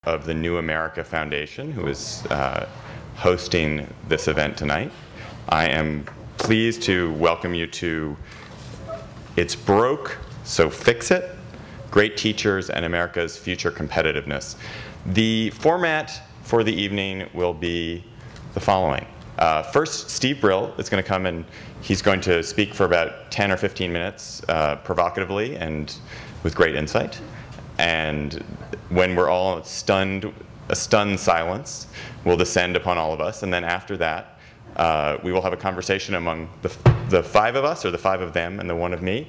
of the New America Foundation, who is hosting this event tonight. I am pleased to welcome you to It's Broke, So Fix It, Great Teachers and America's Future Competitiveness. The format for the evening will be the following. First, Steve Brill is going to come and he's going to speak for about 10 or 15 minutes provocatively and with great insight. And when we're all stunned, a stunned silence will descend upon all of us. And then after that, we will have a conversation among the five of us, or the five of them and the one of me.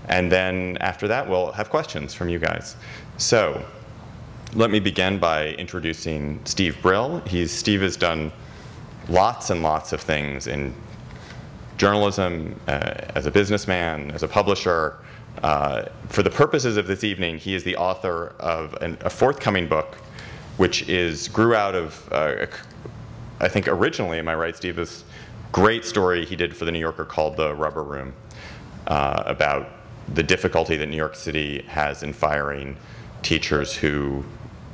And then after that, we'll have questions from you guys. So let me begin by introducing Steve Brill. Steve has done lots and lots of things in journalism, as a businessman, as a publisher. For the purposes of this evening, he is the author of a forthcoming book, which grew out of, I think originally, am I right, Steve, this great story he did for The New Yorker called The Rubber Room, about the difficulty that New York City has in firing teachers who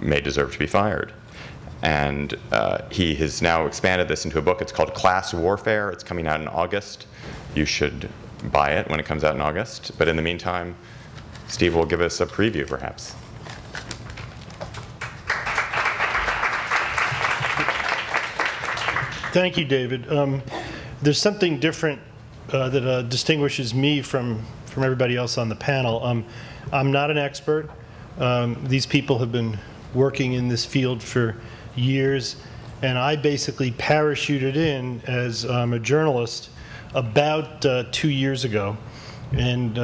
may deserve to be fired. And he has now expanded this into a book. It's called Class Warfare. It's coming out in August. You should buy it when it comes out in August. But in the meantime, Steve will give us a preview, perhaps. Thank you, David. There's something different that distinguishes me from everybody else on the panel. I'm not an expert. These people have been working in this field for years, and I basically parachuted in as a journalist about 2 years ago. And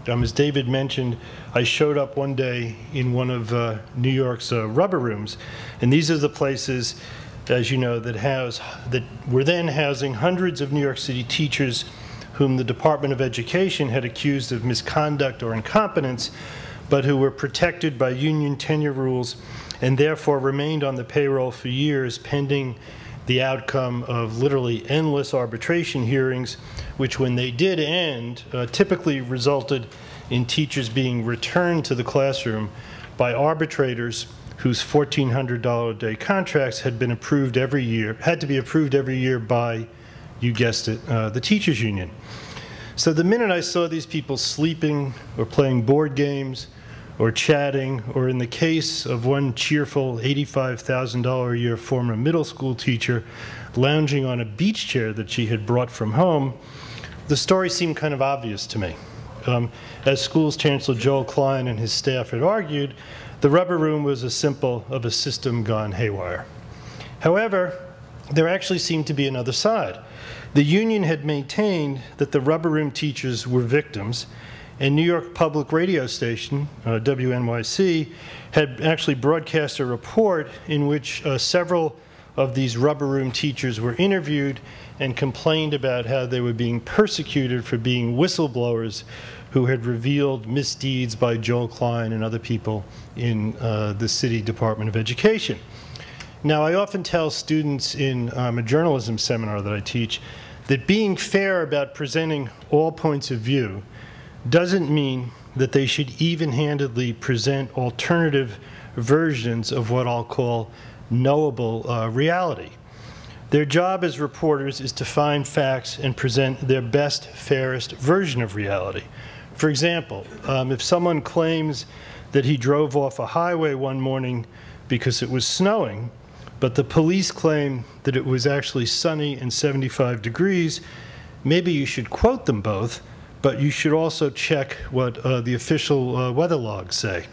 as David mentioned, I showed up one day in one of New York's rubber rooms, and these are the places, as you know, that were then housing hundreds of New York City teachers whom the Department of Education had accused of misconduct or incompetence, but who were protected by union tenure rules and therefore remained on the payroll for years pending the outcome of literally endless arbitration hearings, which when they did end, typically resulted in teachers being returned to the classroom by arbitrators whose $1,400 a day contracts had been approved every year, had to be approved every year by, you guessed it, the teachers union. So the minute I saw these people sleeping or playing board games or chatting, or in the case of one cheerful $85,000 a year former middle school teacher lounging on a beach chair that she had brought from home, the story seemed kind of obvious to me. As schools chancellor Joel Klein and his staff had argued, the rubber room was a symbol of a system gone haywire. However, there actually seemed to be another side. The union had maintained that the rubber room teachers were victims, and New York Public Radio Station, WNYC, had actually broadcast a report in which several of these rubber room teachers were interviewed and complained about how they were being persecuted for being whistleblowers who had revealed misdeeds by Joel Klein and other people in the City Department of Education. Now, I often tell students in a journalism seminar that I teach that being fair about presenting all points of view doesn't mean that they should even-handedly present alternative versions of what I'll call knowable reality. Their job as reporters is to find facts and present their best, fairest version of reality. For example, if someone claims that he drove off a highway one morning because it was snowing, but the police claim that it was actually sunny and 75 degrees, maybe you should quote them both, but you should also check what the official weather logs say.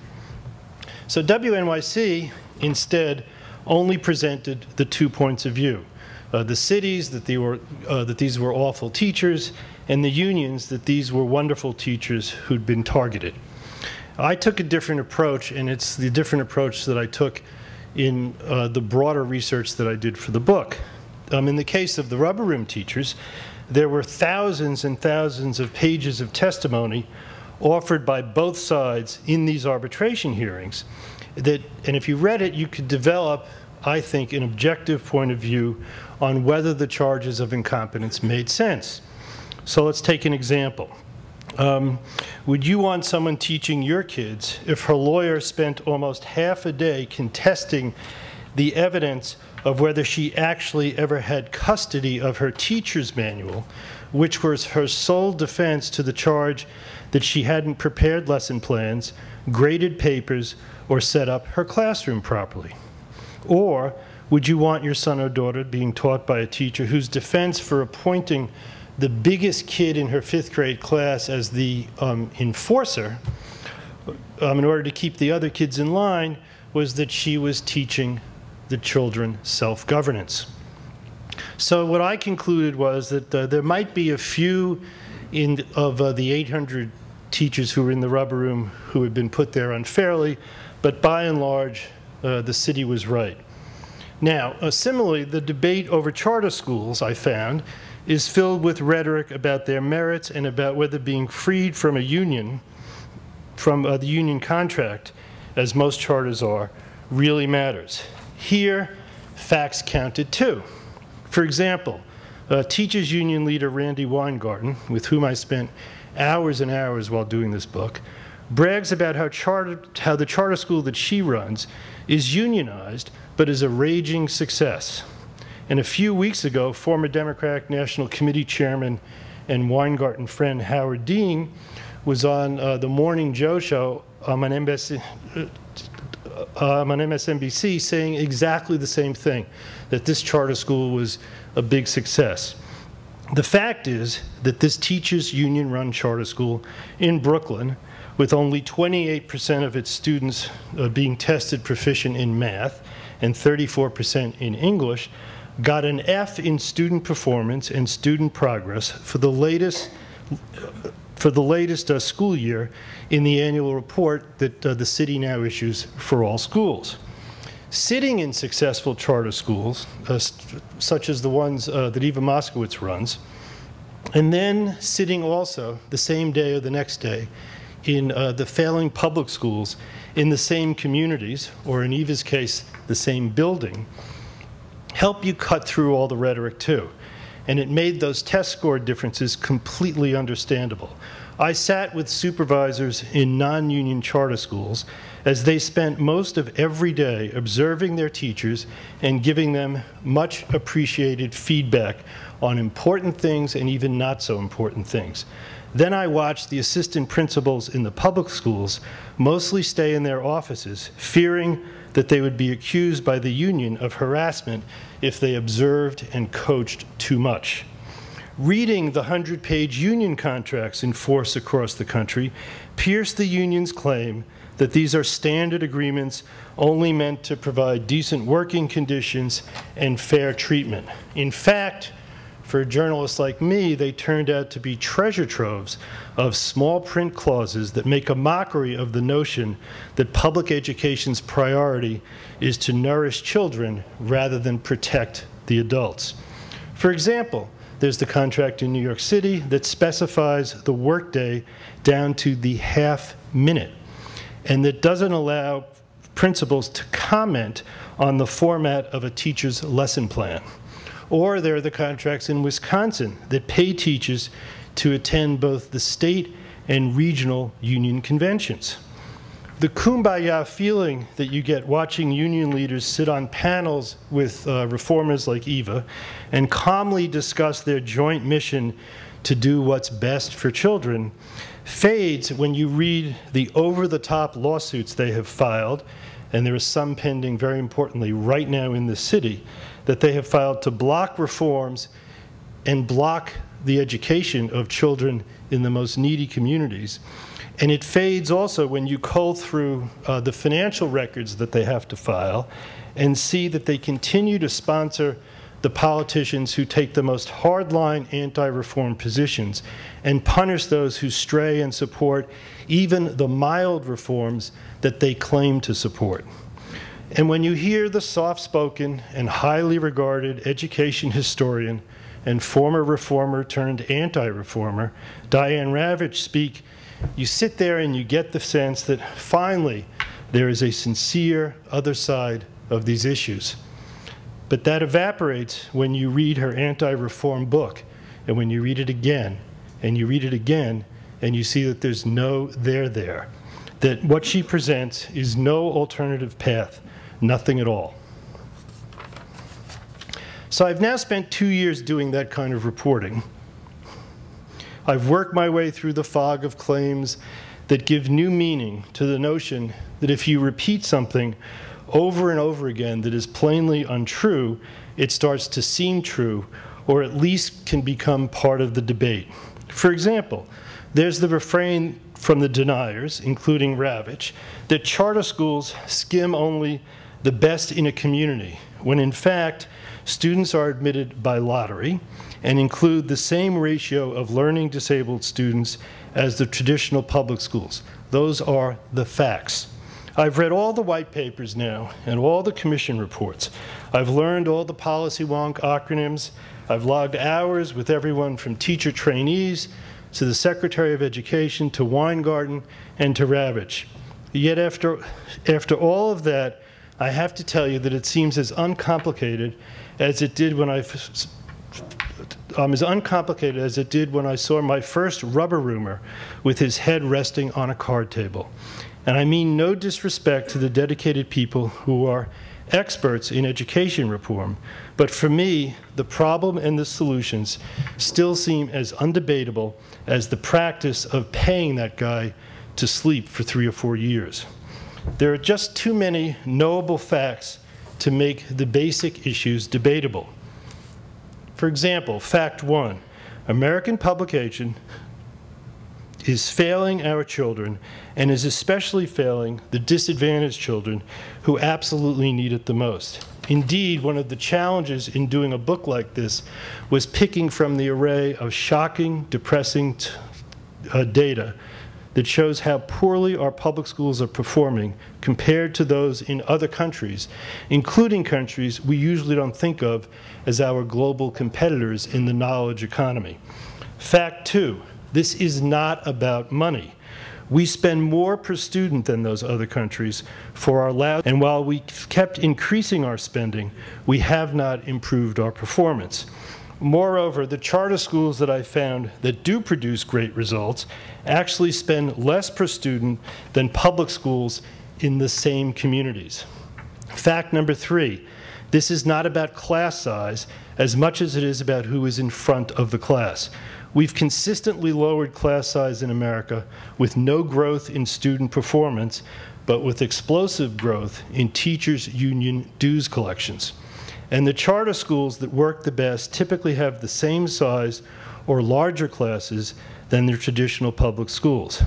So WNYC instead only presented the 2 points of view. The cities, that these were awful teachers, and the unions, that these were wonderful teachers who'd been targeted. I took a different approach, and it's the different approach that I took in the broader research that I did for the book. In the case of the rubber room teachers, there were thousands and thousands of pages of testimony offered by both sides in these arbitration hearings. And if you read it, you could develop, I think, an objective point of view on whether the charges of incompetence made sense. So let's take an example. Would you want someone teaching your kids if her lawyer spent almost half a day contesting the evidence of whether she actually ever had custody of her teacher's manual, which was her sole defense to the charge that she hadn't prepared lesson plans, graded papers, or set up her classroom properly? Or would you want your son or daughter being taught by a teacher whose defense for appointing the biggest kid in her 5th grade class as the enforcer in order to keep the other kids in line was that she was teaching the children self-governance? So what I concluded was that there might be a few of the 800 teachers who were in the rubber room who had been put there unfairly, but by and large, the city was right. Now, similarly, the debate over charter schools, I found, is filled with rhetoric about their merits and about whether being freed from a union, from the union contract, as most charters are, really matters. Here, facts counted too. For example, teachers union leader Randy Weingarten, with whom I spent hours and hours while doing this book, brags about how the charter school that she runs is unionized, but is a raging success. And a few weeks ago, former Democratic National Committee Chairman and Weingarten friend Howard Dean was on the Morning Joe show on MSNBC saying exactly the same thing, that this charter school was a big success. The fact is that this teachers union-run charter school in Brooklyn, with only 28% of its students being tested proficient in math and 34% in English, got an F in student performance and student progress for the latest school year in the annual report that the city now issues for all schools. Sitting in successful charter schools, such as the ones that Eva Moskowitz runs, and then sitting also the same day or the next day in the failing public schools in the same communities, or in Eva's case, the same building, help you cut through all the rhetoric too. And it made those test score differences completely understandable. I sat with supervisors in non-union charter schools as they spent most of every day observing their teachers and giving them much appreciated feedback on important things and even not so important things. Then I watched the assistant principals in the public schools mostly stay in their offices, fearing that they would be accused by the union of harassment if they observed and coached too much. Reading the 100-page union contracts in force across the country pierced the union's claim that these are standard agreements only meant to provide decent working conditions and fair treatment. In fact, for journalists like me, they turned out to be treasure troves of small print clauses that make a mockery of the notion that public education's priority is to nourish children rather than protect the adults. For example, there's the contract in New York City that specifies the workday down to the half minute, and that doesn't allow principals to comment on the format of a teacher's lesson plan. Or there are the contracts in Wisconsin that pay teachers to attend both the state and regional union conventions. The kumbaya feeling that you get watching union leaders sit on panels with reformers like Eva and calmly discuss their joint mission to do what's best for children fades when you read the over-the-top lawsuits they have filed, and there is some pending, very importantly, right now in the city, that they have filed to block reforms and block the education of children in the most needy communities. And it fades also when you cull through the financial records that they have to file and see that they continue to sponsor the politicians who take the most hardline anti-reform positions and punish those who stray and support even the mild reforms that they claim to support. And when you hear the soft-spoken and highly regarded education historian and former reformer turned anti-reformer, Diane Ravitch, speak, you sit there and you get the sense that finally there is a sincere other side of these issues. But that evaporates when you read her anti-reform book, and when you read it again, and you read it again, and you see that there's no there there. That what she presents is no alternative path, nothing at all. So I've now spent 2 years doing that kind of reporting. I've worked my way through the fog of claims that give new meaning to the notion that if you repeat something over and over again that is plainly untrue, it starts to seem true, or at least can become part of the debate. For example, there's the refrain from the deniers, including Ravitch, that charter schools skim only the best in a community, when in fact, students are admitted by lottery and include the same ratio of learning disabled students as the traditional public schools. Those are the facts. I've read all the white papers now and all the commission reports. I've learned all the policy wonk acronyms. I've logged hours with everyone from teacher trainees to the Secretary of Education to Weingarten and to Ravitch. Yet after all of that, I have to tell you that it seems as uncomplicated as it did when I saw my first rubber roomer with his head resting on a card table. And I mean no disrespect to the dedicated people who are experts in education reform, but for me, the problem and the solutions still seem as undebatable as the practice of paying that guy to sleep for 3 or 4 years. There are just too many knowable facts to make the basic issues debatable. For example, fact 1, American publication is failing our children and is especially failing the disadvantaged children who absolutely need it the most. Indeed, one of the challenges in doing a book like this was picking from the array of shocking, depressing data that shows how poorly our public schools are performing compared to those in other countries, including countries we usually don't think of as our global competitors in the knowledge economy. Fact 2, this is not about money. We spend more per student than those other countries for our lab, and while we kept increasing our spending, we have not improved our performance. Moreover, the charter schools that I found that do produce great results actually spend less per student than public schools in the same communities. Fact number 3, this is not about class size as much as it is about who is in front of the class. We've consistently lowered class size in America with no growth in student performance, but with explosive growth in teachers' union dues collections. And the charter schools that work the best typically have the same size or larger classes than their traditional public schools.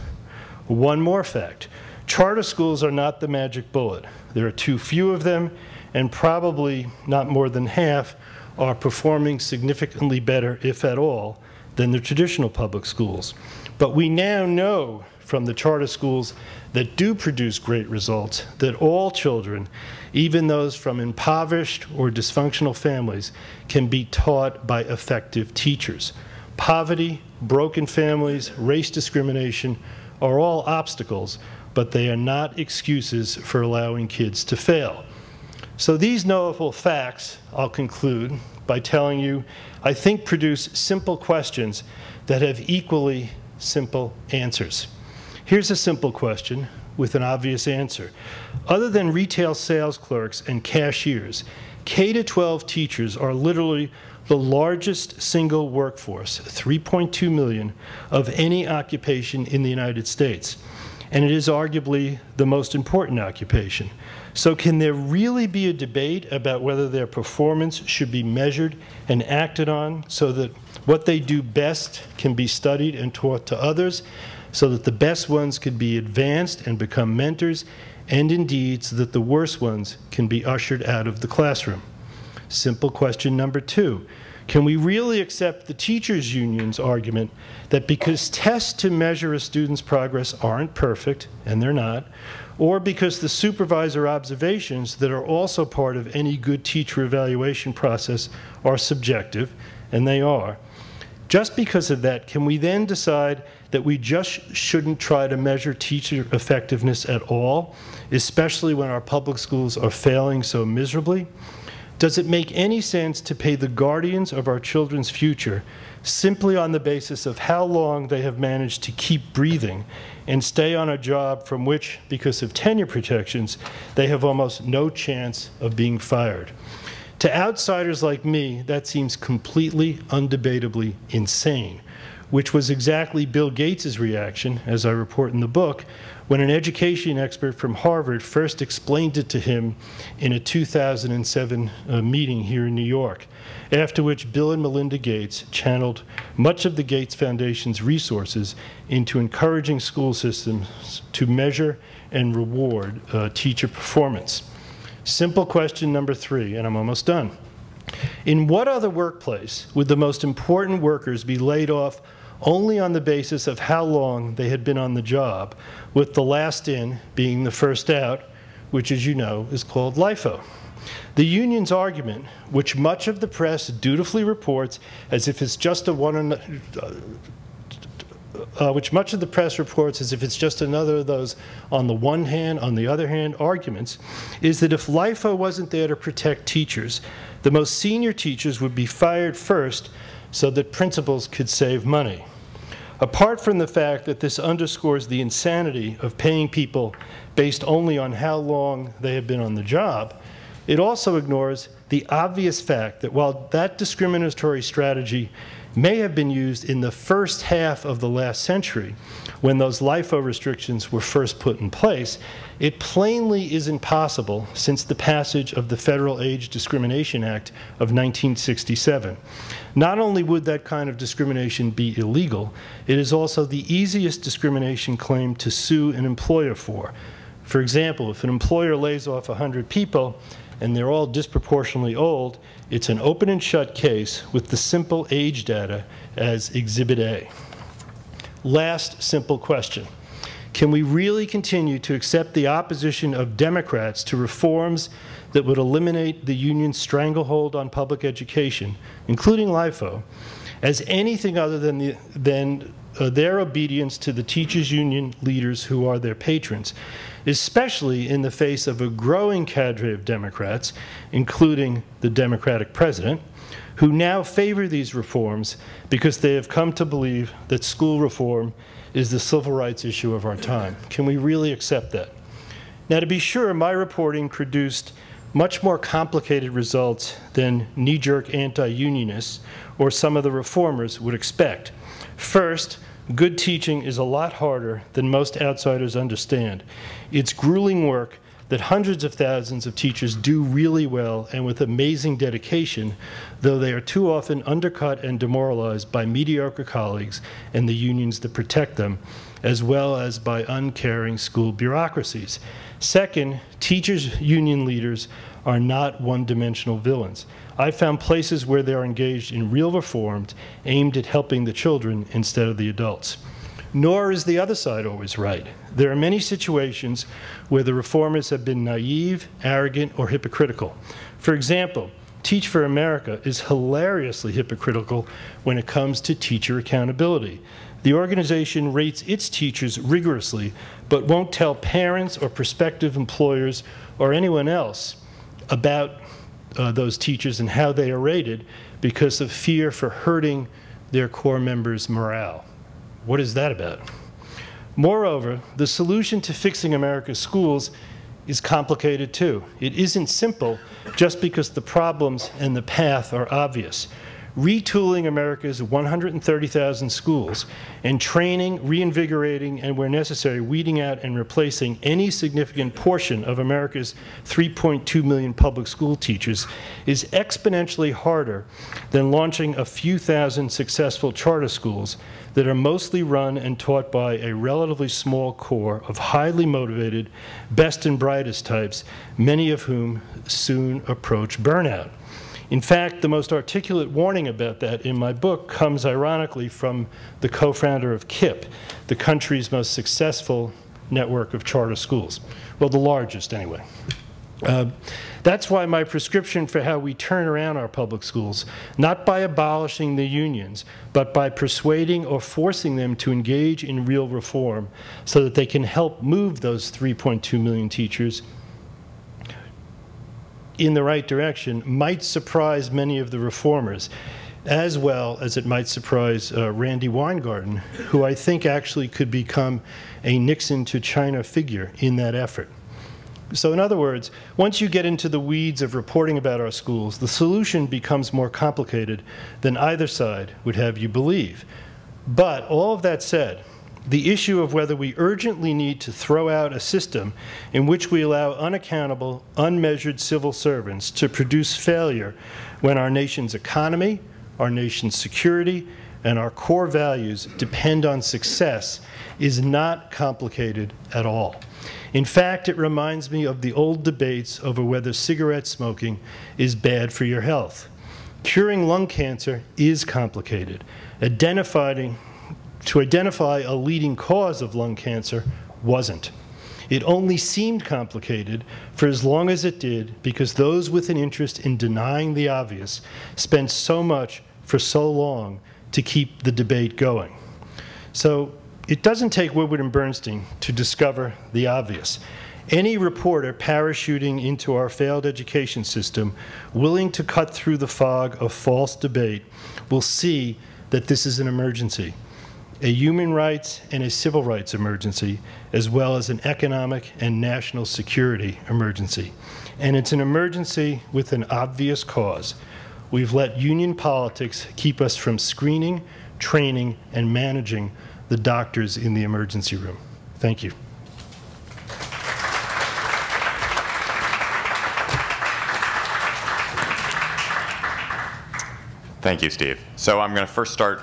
One more fact, charter schools are not the magic bullet. There are too few of them, and probably not more than half are performing significantly better, if at all, than the traditional public schools. But we now know from the charter schools that do produce great results that all children, even those from impoverished or dysfunctional families, can be taught by effective teachers. Poverty, broken families, race discrimination are all obstacles, but they are not excuses for allowing kids to fail. So these knowable facts, I'll conclude by telling you, I think produce simple questions that have equally simple answers. Here's a simple question with an obvious answer. Other than retail sales clerks and cashiers, K-12 teachers are literally the largest single workforce, 3.2 million, of any occupation in the United States. And it is arguably the most important occupation. So can there really be a debate about whether their performance should be measured and acted on so that what they do best can be studied and taught to others, so that the best ones could be advanced and become mentors, and indeed so that the worst ones can be ushered out of the classroom? Simple question number 2. Can we really accept the teachers' union's argument that because tests to measure a student's progress aren't perfect, and they're not, or because the supervisor observations that are also part of any good teacher evaluation process are subjective, and they are, just because of that, can we then decide that we just shouldn't try to measure teacher effectiveness at all, especially when our public schools are failing so miserably? Does it make any sense to pay the guardians of our children's future simply on the basis of how long they have managed to keep breathing and stay on a job from which, because of tenure protections, they have almost no chance of being fired? To outsiders like me, that seems completely, undebatably insane, which was exactly Bill Gates' reaction, as I report in the book, when an education expert from Harvard first explained it to him in a 2007 meeting here in New York, after which Bill and Melinda Gates channeled much of the Gates Foundation's resources into encouraging school systems to measure and reward teacher performance. Simple question number 3, and I'm almost done. In what other workplace would the most important workers be laid off only on the basis of how long they had been on the job, with the last in being the first out, which, as you know, is called LIFO? The union's argument, which much of the press dutifully reports as if it's just another of those on the one hand, on the other hand arguments, is that if LIFO wasn't there to protect teachers, the most senior teachers would be fired first so that principals could save money. Apart from the fact that this underscores the insanity of paying people based only on how long they have been on the job, it also ignores the obvious fact that while that discriminatory strategy may have been used in the first half of the last century, when those LIFO restrictions were first put in place, it plainly isn't possible since the passage of the Federal Age Discrimination Act of 1967. Not only would that kind of discrimination be illegal, it is also the easiest discrimination claim to sue an employer for. For example, if an employer lays off 100 people and they're all disproportionately old, it's an open and shut case with the simple age data as Exhibit A. Last simple question. Can we really continue to accept the opposition of Democrats to reforms that would eliminate the union's stranglehold on public education, including LIFO, as anything other than their obedience to the teachers' union leaders who are their patrons, especially in the face of a growing cadre of Democrats, including the Democratic president, who now favor these reforms because they have come to believe that school reform is the civil rights issue of our time? Can we really accept that? Now, to be sure, my reporting produced much more complicated results than knee-jerk anti-unionists or some of the reformers would expect. First, good teaching is a lot harder than most outsiders understand. It's grueling work that hundreds of thousands of teachers do really well and with amazing dedication, though they are too often undercut and demoralized by mediocre colleagues and the unions that protect them, as well as by uncaring school bureaucracies. Second, teachers' union leaders are not one-dimensional villains. I found places where they are engaged in real reforms aimed at helping the children instead of the adults. Nor is the other side always right. There are many situations where the reformers have been naive, arrogant, or hypocritical. For example, Teach for America is hilariously hypocritical when it comes to teacher accountability. The organization rates its teachers rigorously, but won't tell parents or prospective employers or anyone else about those teachers and how they are rated because of fear for hurting their core members' morale. What is that about? Moreover, the solution to fixing America's schools is complicated too. It isn't simple just because the problems and the path are obvious. Retooling America's 130,000 schools and training, reinvigorating, and where necessary, weeding out and replacing any significant portion of America's 3.2 million public school teachers is exponentially harder than launching a few thousand successful charter schools that are mostly run and taught by a relatively small core of highly motivated, best and brightest types, many of whom soon approach burnout. In fact, the most articulate warning about that in my book comes ironically from the co-founder of KIPP, the country's most successful network of charter schools. Well, the largest anyway. That's why my prescription for how we turn around our public schools, not by abolishing the unions, but by persuading or forcing them to engage in real reform so that they can help move those 3.2 million teachers, in the right direction might surprise many of the reformers, as well as it might surprise Randy Weingarten, who I think actually could become a Nixon to China figure in that effort. So in other words, once you get into the weeds of reporting about our schools, the solution becomes more complicated than either side would have you believe. But all of that said, the issue of whether we urgently need to throw out a system in which we allow unaccountable, unmeasured civil servants to produce failure when our nation's economy, our nation's security, and our core values depend on success is not complicated at all. In fact, it reminds me of the old debates over whether cigarette smoking is bad for your health. Curing lung cancer is complicated. To identify a leading cause of lung cancer wasn't. It only seemed complicated for as long as it did because those with an interest in denying the obvious spent so much for so long to keep the debate going. So it doesn't take Woodward and Bernstein to discover the obvious. Any reporter parachuting into our failed education system, willing to cut through the fog of false debate, will see that this is an emergency, a human rights and a civil rights emergency, as well as an economic and national security emergency. And it's an emergency with an obvious cause. We've let union politics keep us from screening, training, and managing the doctors in the emergency room. Thank you. Thank you, Steve. So I'm going to first start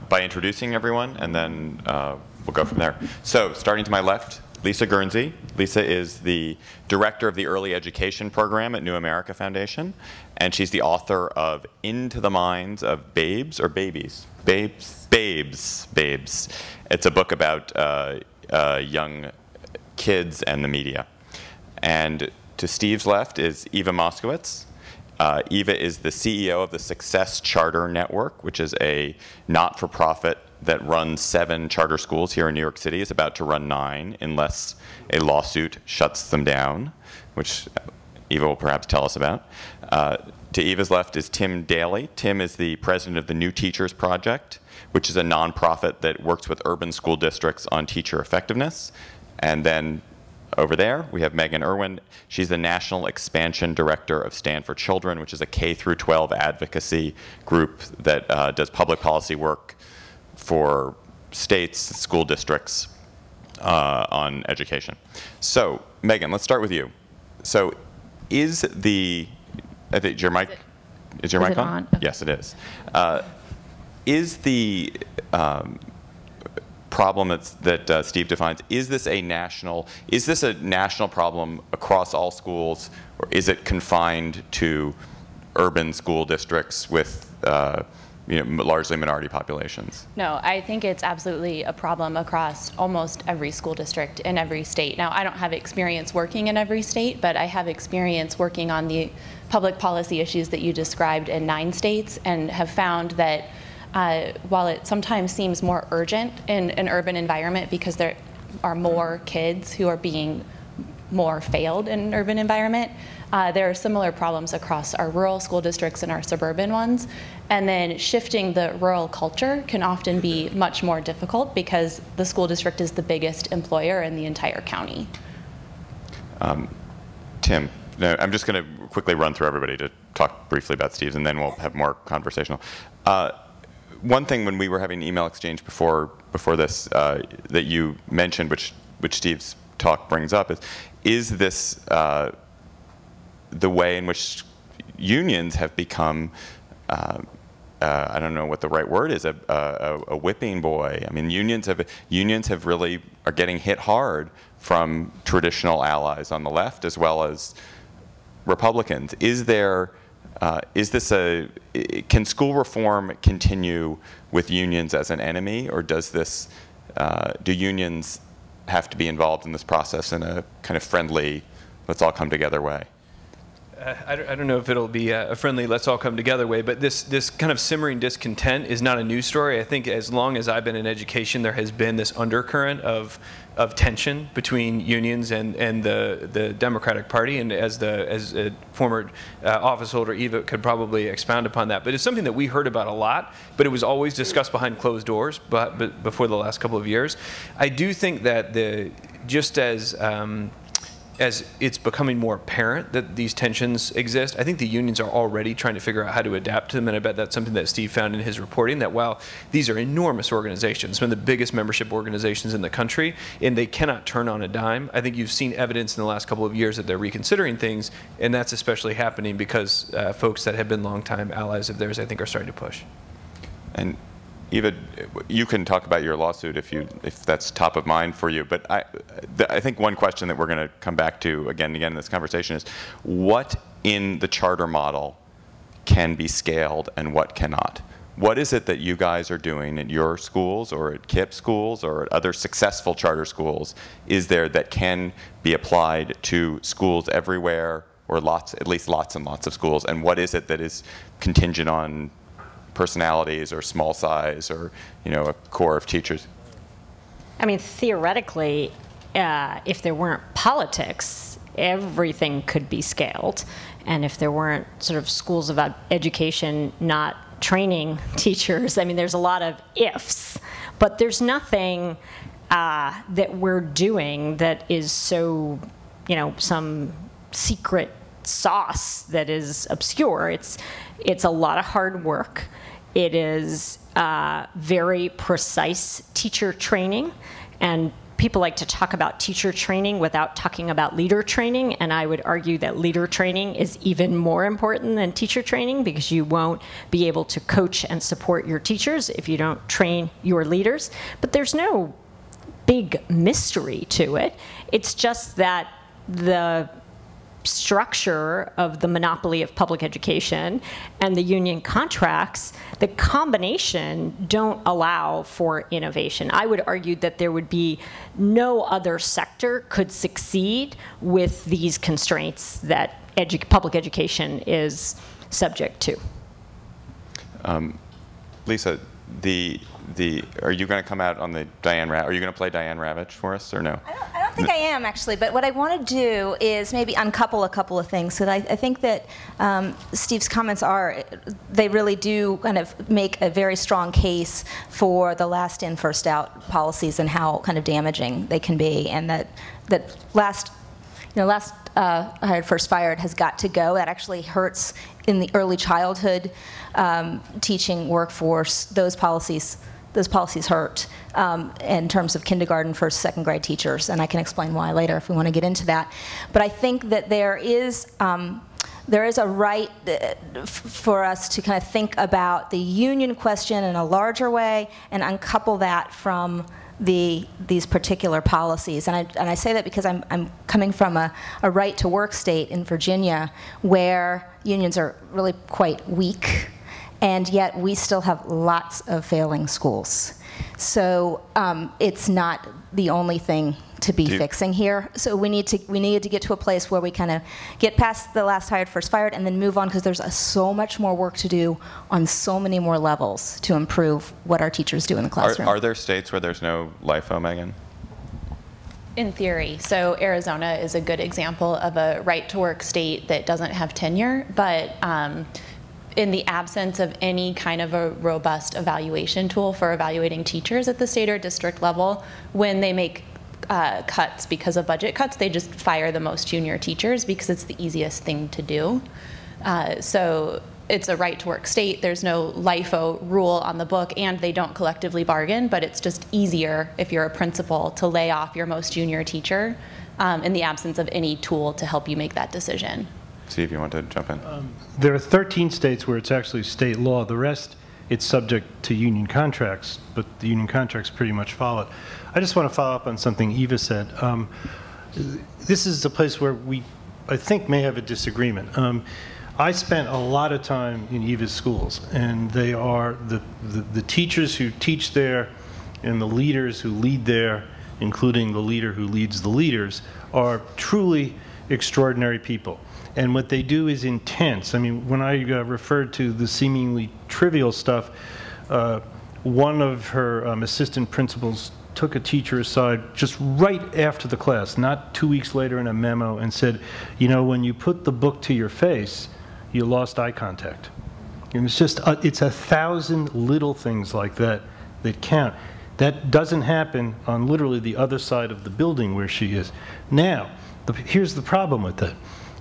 by introducing everyone, and then we'll go from there. So starting to my left, Lisa Guernsey. Lisa is the director of the Early Education Program at New America Foundation, and she's the author of Into the Minds of Babes or Babies? Babes. It's a book about young kids and the media. And to Steve's left is Eva Moskowitz. Eva is the CEO of the Success Charter Network, which is a not-for-profit that runs 7 charter schools here in New York City. Is about to run 9 unless a lawsuit shuts them down, which Eva will perhaps tell us about. To Eva's left is Tim Daly. Tim is the president of the New Teachers Project, which is a nonprofit that works with urban school districts on teacher effectiveness. And then over there, we have Megan Irwin. She's the National Expansion Director of Stand for Children, which is a K-12 advocacy group that does public policy work for states, school districts on education. So, Megan, let's start with you. So, is your mic on? Okay. Yes, it is. Is the problem that Steve defines, is this a national problem across all schools, or is it confined to urban school districts with largely minority populations? No, I think it's absolutely a problem across almost every school district in every state. Now, I don't have experience working in every state, but I have experience working on the public policy issues that you described in 9 states, and have found that while it sometimes seems more urgent in an urban environment because there are more kids who are being more failed in an urban environment, there are similar problems across our rural school districts and our suburban ones. And then shifting the rural culture can often be much more difficult because the school district is the biggest employer in the entire county. Tim, now, I'm just going to quickly run through everybody to talk briefly about Steve's, and then we'll have more conversational. One thing when we were having an email exchange before this that you mentioned, which Steve's talk brings up, is this the way in which unions have become, I don't know what the right word is, a whipping boy. I mean, unions have really are getting hit hard from traditional allies on the left as well as Republicans. Can school reform continue with unions as an enemy, or do unions have to be involved in this process in a kind of friendly, let's all come together way? I don't know if it'll be a friendly let's all come together way, but this kind of simmering discontent is not a news story. I think as long as I've been in education, there has been this undercurrent of tension between unions and the Democratic Party, and as a former office holder, Eva could probably expound upon that. But it's something that we heard about a lot, but it was always discussed behind closed doors but before the last couple of years. I do think that just as it's becoming more apparent that these tensions exist, I think the unions are already trying to figure out how to adapt to them, and I bet that's something that Steve found in his reporting, that while these are enormous organizations, some of the biggest membership organizations in the country, and they cannot turn on a dime, I think you've seen evidence in the last couple of years that they're reconsidering things, and that's especially happening because folks that have been longtime allies of theirs, I think, are starting to push. And Eva, you can talk about your lawsuit if that's top of mind for you. But I think one question that we're going to come back to again and again in this conversation is, what in the charter model can be scaled and what cannot? What is it that you guys are doing at your schools or at KIPP schools or at other successful charter schools is there that can be applied to schools everywhere, or at least lots and lots of schools? And what is it that is contingent on personalities or small size or a core of teachers? I mean, theoretically, if there weren't politics, everything could be scaled. And if there weren't sort of schools of education not training teachers, I mean, there's a lot of ifs. But there's nothing that we're doing that is so, some secret sauce that is obscure. It's a lot of hard work. It is very precise teacher training, and people like to talk about teacher training without talking about leader training, and I would argue that leader training is even more important than teacher training, because you won't be able to coach and support your teachers if you don't train your leaders. But there's no big mystery to it. It's just that the structure of the monopoly of public education and the union contracts, the combination don't allow for innovation. I would argue that there would be no other sector could succeed with these constraints that public education is subject to. Lisa, are you going to come out on the are you going to play Diane Ravitch for us, or no? I don't think I am, actually, but what I want to do is maybe uncouple a couple of things. So I think that Steve's comments they really do kind of make a very strong case for the last in, first out policies and how kind of damaging they can be, and that last hired, first fired has got to go. That actually hurts in the early childhood teaching workforce. Those policies hurt in terms of kindergarten, first, second grade teachers, and I can explain why later if we want to get into that. But I think that there is a right for us to kind of think about the union question in a larger way and uncouple that from these particular policies. And I say that because I'm coming from a right to work state in Virginia where unions are really quite weak, and yet we still have lots of failing schools. So it's not the only thing to be fixing here. So we needed to get to a place where we kind of get past the last hired, first fired, and then move on, because there's so much more work to do on so many more levels to improve what our teachers do in the classroom. Are there states where there's no LIFO, Megan? In theory. So Arizona is a good example of a right-to-work state that doesn't have tenure, but in the absence of any kind of a robust evaluation tool for evaluating teachers at the state or district level, when they make cuts because of budget cuts, they just fire the most junior teachers because it's the easiest thing to do. So it's a right-to-work state. There's no LIFO rule on the book, and they don't collectively bargain, but it's just easier if you're a principal to lay off your most junior teacher in the absence of any tool to help you make that decision. Steve, you want to jump in? There are 13 states where it's actually state law. The rest, it's subject to union contracts, but the union contracts pretty much follow it. I just want to follow up on something Eva said. This is a place where we, I think, may have a disagreement. I spent a lot of time in Eva's schools, and they are the teachers who teach there and the leaders who lead there, including the leader who leads the leaders, are truly extraordinary people. And what they do is intense. I mean, when I referred to the seemingly trivial stuff, one of her assistant principals took a teacher aside just right after the class, not 2 weeks later in a memo, and said, you know, when you put the book to your face, you lost eye contact. And it's just, it's 1,000 little things like that that count. That doesn't happen on literally the other side of the building where she is. Now, here's the problem with that.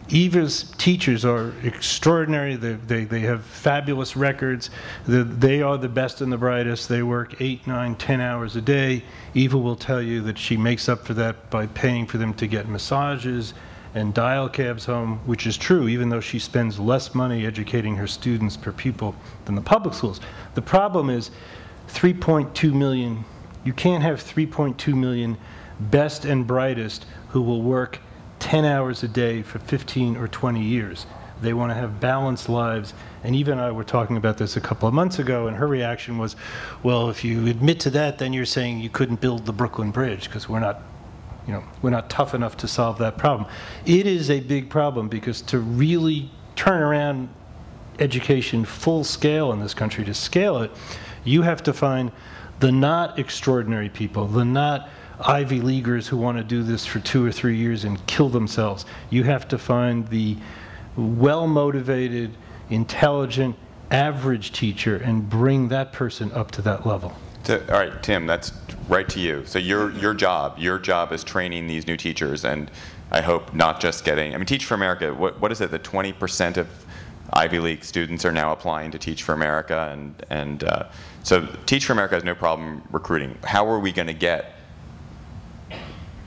Eva's teachers are extraordinary. They have fabulous records. They are the best and the brightest. They work 8, 9, 10 hours a day. Eva will tell you that she makes up for that by paying for them to get massages and dial cabs home, which is true, even though she spends less money educating her students per pupil than the public schools. The problem is 3.2 million, you can't have 3.2 million best and brightest who will work 10 hours a day for 15 or 20 years. They want to have balanced lives. And Eva and I were talking about this a couple of months ago, and her reaction was, well, if you admit to that, then you're saying you couldn't build the Brooklyn Bridge because we're not tough enough to solve that problem. It is a big problem because to really turn around education full scale in this country, to scale it, you have to find the not extraordinary people, the not Ivy Leaguers who want to do this for 2 or 3 years and kill themselves. You have to find the well-motivated, intelligent, average teacher and bring that person up to that level. So, all right, Tim, that's right to you. So your job is training these new teachers, and I hope not just getting, I mean, Teach for America, what is it, that 20% of Ivy League students are now applying to Teach for America, and so Teach for America has no problem recruiting. How are we going to get,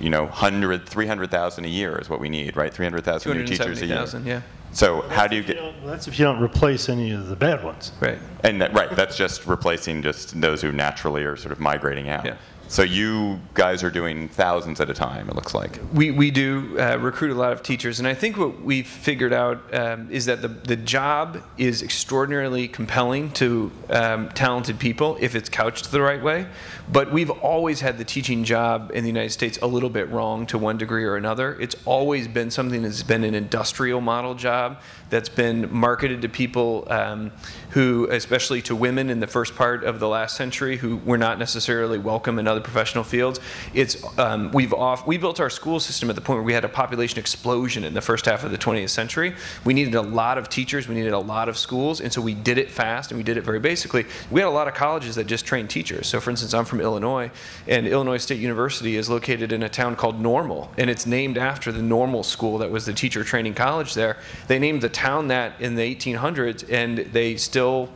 300,000 a year is what we need, right? 300,000 new teachers a year. Yeah. So how do you get? Well, that's if you don't replace any of the bad ones. Right. And that's just replacing just those who naturally are sort of migrating out. Yeah. So you guys are doing thousands at a time, it looks like. We do recruit a lot of teachers, and I think what we've figured out is that the job is extraordinarily compelling to talented people if it's couched the right way. But we've always had the teaching job in the United States a little bit wrong to one degree or another. It's always been something that's been an industrial model job that's been marketed to people who, especially to women in the first part of the last century, who were not necessarily welcome in other professional fields. It's we built our school system at the point where we had a population explosion in the first half of the 20th century. We needed a lot of teachers, we needed a lot of schools, and so we did it fast and we did it very basically. We had a lot of colleges that just trained teachers. So for instance, I'm from Illinois, and Illinois State University is located in a town called Normal, and it's named after the Normal School that was the teacher training college there. They named the town that in the 1800s, and it's still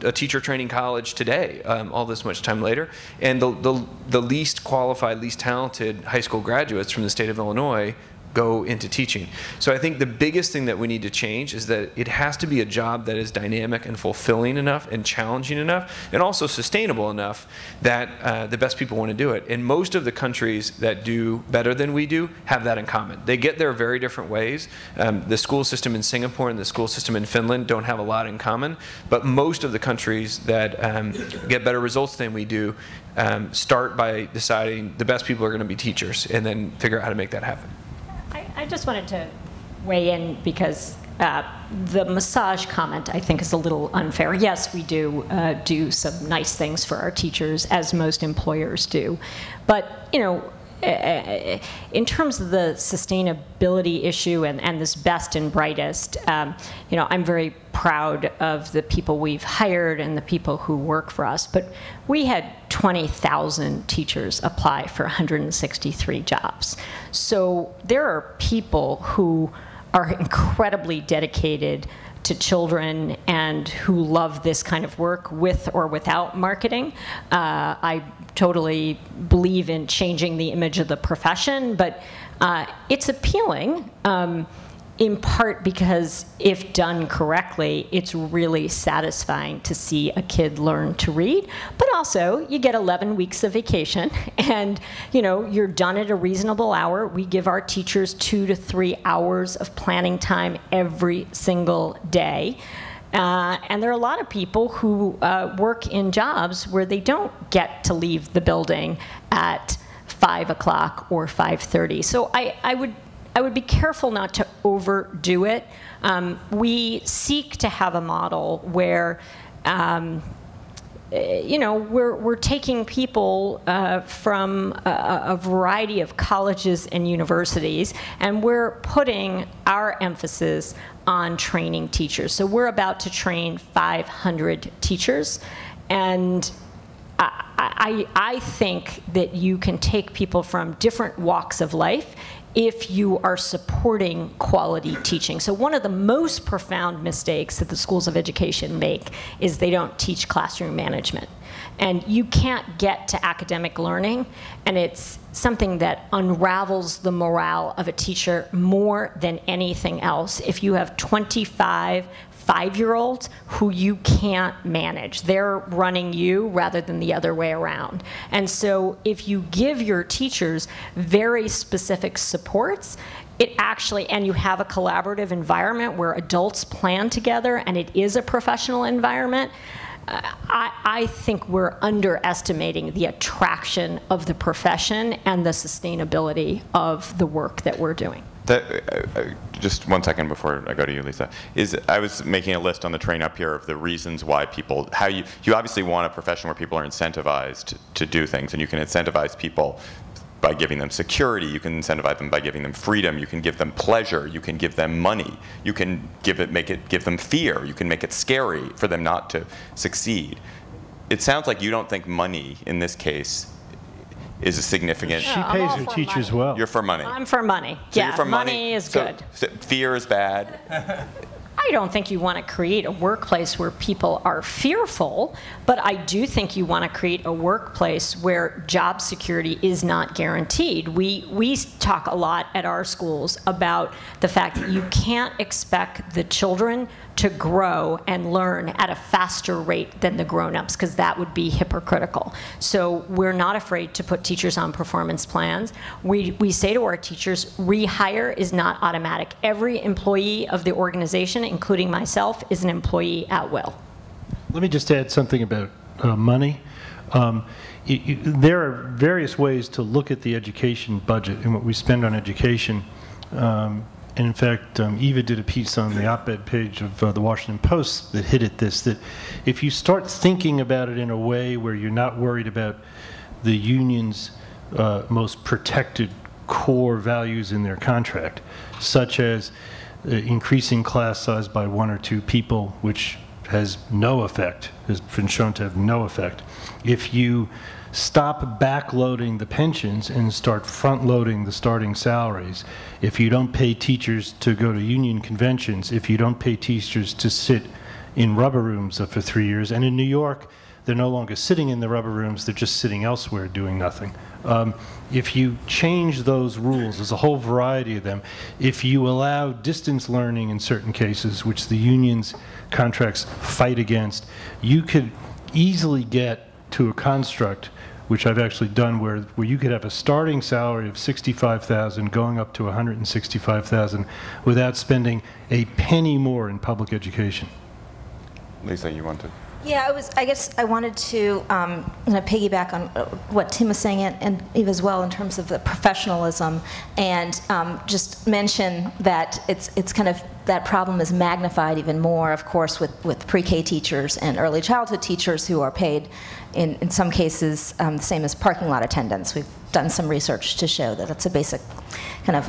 a teacher training college today, all this much time later. And the least qualified, least talented high school graduates from the state of Illinois go into teaching. So I think the biggest thing that we need to change is that it has to be a job that is dynamic and fulfilling enough and challenging enough and also sustainable enough that the best people want to do it. And most of the countries that do better than we do have that in common. They get there very different ways. The school system in Singapore and the school system in Finland don't have a lot in common, but most of the countries that get better results than we do start by deciding the best people are going to be teachers and then figure out how to make that happen. I just wanted to weigh in because the massage comment, I think, is a little unfair. Yes, we do do some nice things for our teachers, as most employers do. But, in terms of the sustainability issue and this best and brightest, I'm very proud of the people we've hired and the people who work for us. But we had 20,000 teachers apply for 163 jobs. So there are people who are incredibly dedicated to children and who love this kind of work with or without marketing. I totally believe in changing the image of the profession, but it's appealing in part because if done correctly, it's really satisfying to see a kid learn to read. But also, you get 11 weeks of vacation, and you're done at a reasonable hour. We give our teachers 2 to 3 hours of planning time every single day. And there are a lot of people who work in jobs where they don't get to leave the building at 5 o'clock or 5:30. So I would I would be careful not to overdo it. We seek to have a model where we're taking people from a variety of colleges and universities, and we're putting our emphasis on training teachers. So we're about to train 500 teachers, and I think that you can take people from different walks of life if you are supporting quality teaching. So one of the most profound mistakes that the schools of education make is they don't teach classroom management. And you can't get to academic learning, and it's something that unravels the morale of a teacher more than anything else. If you have 25 5-year-olds who you can't manage. They're running you rather than the other way around. And so if you give your teachers very specific supports, it actually, and you have a collaborative environment where adults plan together and it is a professional environment, I think we're underestimating the attraction of the profession and the sustainability of the work that we're doing. Just 1 second before I go to you, Lisa. I was making a list on the train up here of the reasons why people, you obviously want a profession where people are incentivized to do things, and you can incentivize people by giving them security, you can incentivize them by giving them freedom, you can give them pleasure, you can give them money, you can give them fear, you can make it scary for them not to succeed. It sounds like you don't think money in this case is a significant. She pays her teachers well. You're for money. I'm for money. So yeah, you're for money is good. So fear is bad. I don't think you want to create a workplace where people are fearful, but I do think you want to create a workplace where job security is not guaranteed. We talk a lot at our schools about the fact that you can't expect the children to grow and learn at a faster rate than the grown-ups, because that would be hypocritical. So we're not afraid to put teachers on performance plans. We say to our teachers, rehire is not automatic. Every employee of the organization, including myself, is an employee at will. Let me just add something about money. There are various ways to look at the education budget and what we spend on education. And in fact, Eva did a piece on the op-ed page of the Washington Post that hit at this, that if you start thinking about it in a way where you're not worried about the union's most protected core values in their contract, such as increasing class size by 1 or 2 people, which has no effect, has been shown to have no effect. If you stop backloading the pensions and start front-loading the starting salaries, if you don't pay teachers to go to union conventions, if you don't pay teachers to sit in rubber rooms for 3 years, and in New York, they're no longer sitting in the rubber rooms, they're just sitting elsewhere doing nothing. If you change those rules, there's a whole variety of them. If you allow distance learning in certain cases, which the union's contracts fight against, you could easily get to a construct, which I've actually done, where you could have a starting salary of $65,000 going up to $165,000 without spending a penny more in public education. Lisa, you want to? Yeah, I guess I wanted to piggyback on what Tim was saying, and Eva as well, in terms of the professionalism, and just mention that it's kind of, that problem is magnified even more, of course, with pre-K teachers and early childhood teachers who are paid, in some cases, the same as parking lot attendants. We've done some research to show that it's a basic kind of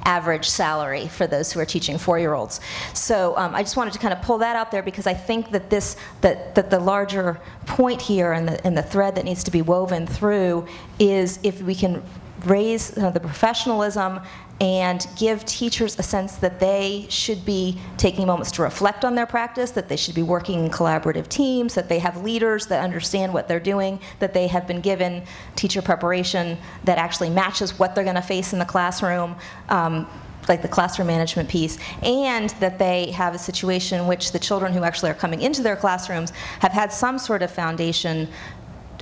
average salary for those who are teaching 4-year-olds. So I just wanted to kind of pull that out there, because I think that that the larger point here and the thread that needs to be woven through is if we can raise the professionalism and give teachers a sense that they should be taking moments to reflect on their practice, that they should be working in collaborative teams, that they have leaders that understand what they're doing, that they have been given teacher preparation that actually matches what they're going to face in the classroom, like the classroom management piece, and that they have a situation in which the children who actually are coming into their classrooms have had some sort of foundation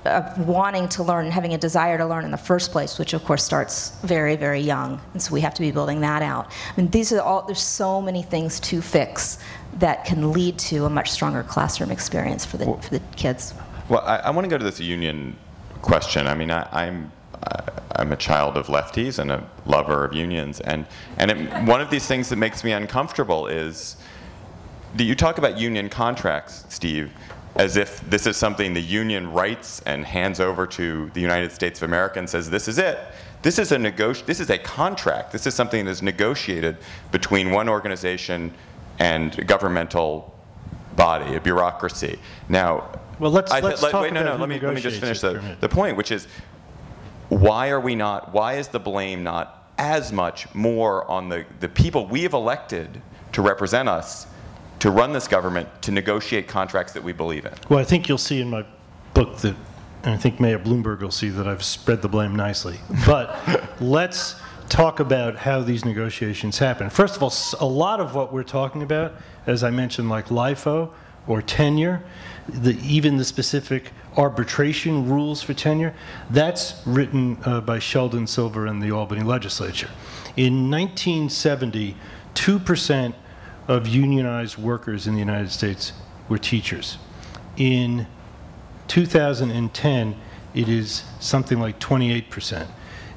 of wanting to learn and having a desire to learn in the first place, which of course starts very, very young, and so we have to be building that out. I mean, these are all, there's so many things to fix that can lead to a much stronger classroom experience for the kids. Well, I want to go to this union question. I mean, I I'm a child of lefties and a lover of unions. And one of these things that makes me uncomfortable is that you talk about union contracts, Steve, as if this is something the union writes and hands over to the United States of America and says, this is it. This is a contract. This is something that is negotiated between one organization and a governmental body, a bureaucracy. Now, well, let's talk wait, about let me just finish the point, which is, why is the blame not as much more on the people we have elected to represent us, to run this government, to negotiate contracts that we believe in? Well, I think you'll see in my book that, and I think Mayor Bloomberg will see that I've spread the blame nicely. But let's talk about how these negotiations happen. First of all, a lot of what we're talking about, as I mentioned, like LIFO or tenure, even the specific arbitration rules for tenure, that's written by Sheldon Silver in the Albany legislature. In 1970, 2% of unionized workers in the United States were teachers. In 2010, it is something like 28%.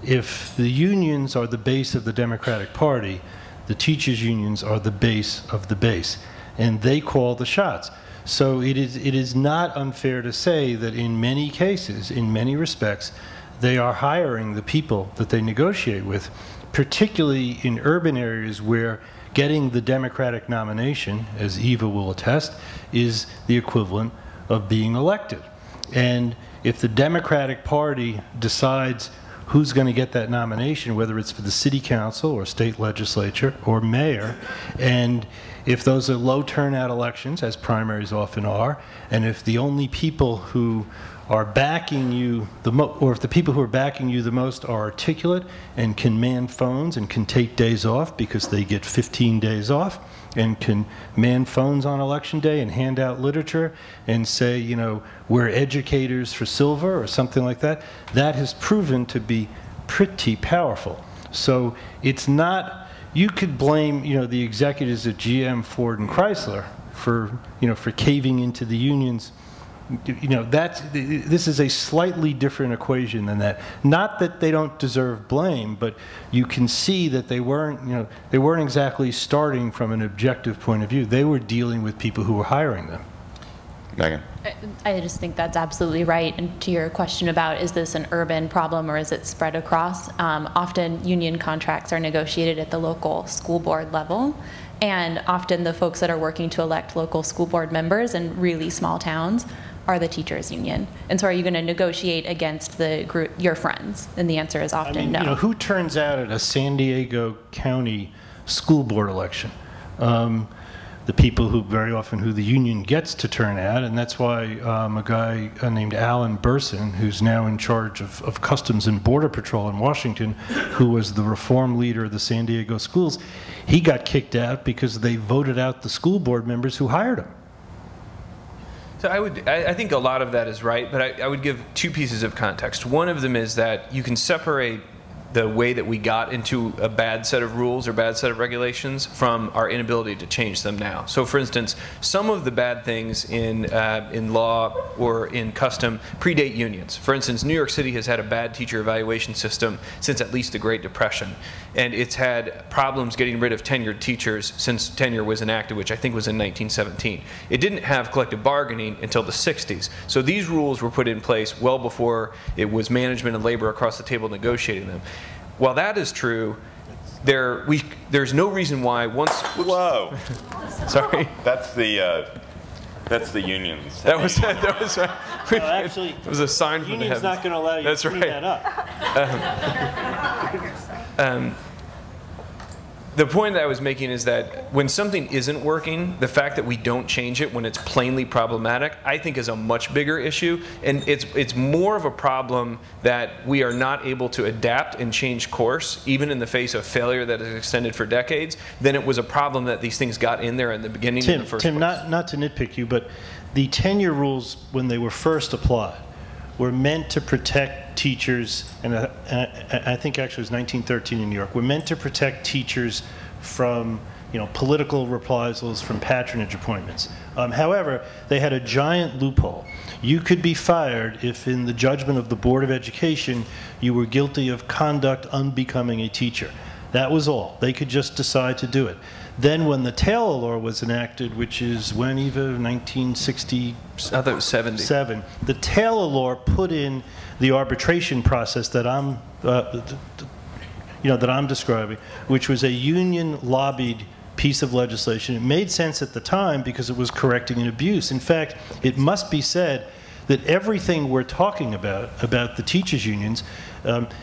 If the unions are the base of the Democratic Party, the teachers' unions are the base of the base, and they call the shots. So it is not unfair to say that in many cases, in many respects, they are hiring the people that they negotiate with, particularly in urban areas where getting the Democratic nomination, as Eva will attest, is the equivalent of being elected. And if the Democratic Party decides who's going to get that nomination, whether it's for the city council or state legislature or mayor, and if those are low turnout elections, as primaries often are, and if the only people who are backing you or if the people who are backing you the most are articulate and can man phones and can take days off because they get 15 days off and can man phones on election day and hand out literature and say, you know, we're educators for silver or something like that, that has proven to be pretty powerful. So it's not, you could blame, you know, the executives at GM, Ford, and Chrysler for, you know, for caving into the unions. You know, this is a slightly different equation than that. Not that they don't deserve blame, but you can see that they weren't, you know, they weren't exactly starting from an objective point of view. They were dealing with people who were hiring them. Megan. I just think that's absolutely right. And to your question about, is this an urban problem or is it spread across? Often union contracts are negotiated at the local school board level. And often the folks that are working to elect local school board members in really small towns are the teachers union. And so are you going to negotiate against the group, your friends? And the answer is often no. You know, who turns out at a San Diego County school board election? The people who very often who the union gets to turn out, and that's why a guy named Alan Burson, who's now in charge of Customs and Border Patrol in Washington, who was the reform leader of the San Diego schools, he got kicked out because they voted out the school board members who hired him. So I think a lot of that is right, but I would give two pieces of context. One of them is that you can separate the way that we got into a bad set of rules or bad set of regulations from our inability to change them now. So for instance, some of the bad things in law or in custom predate unions. For instance, New York City has had a bad teacher evaluation system since at least the Great Depression. And it's had problems getting rid of tenured teachers since tenure was enacted, which I think was in 1917. It didn't have collective bargaining until the 60s. So these rules were put in place well before it was management and labor across the table negotiating them. While that is true, there's no reason why once... Whoa. Sorry. That's the unions. That was actually, it was a sign from the heavens. Union's not going to allow you to clean that up. The point that I was making is that when something isn't working, the fact that we don't change it when it's plainly problematic, I think is a much bigger issue. And it's more of a problem that we are not able to adapt and change course, even in the face of failure that is extended for decades, than it was a problem that these things got in there in the beginning in the first place. Tim, not to nitpick you, but the tenure rules, when they were first applied, were meant to protect teachers, and I think actually it was 1913 in New York, were meant to protect teachers from political reprisals from patronage appointments. However, they had a giant loophole. You could be fired if, in the judgment of the Board of Education, you were guilty of conduct unbecoming a teacher. That was all. They could just decide to do it. Then when the Taylor Law was enacted, which is when, Eva, 1967? I thought it was 70. The Taylor Law put in the arbitration process that I'm, that I'm describing, which was a union-lobbied piece of legislation. It made sense at the time because it was correcting an abuse. In fact, it must be said that everything we're talking about the teachers' unions,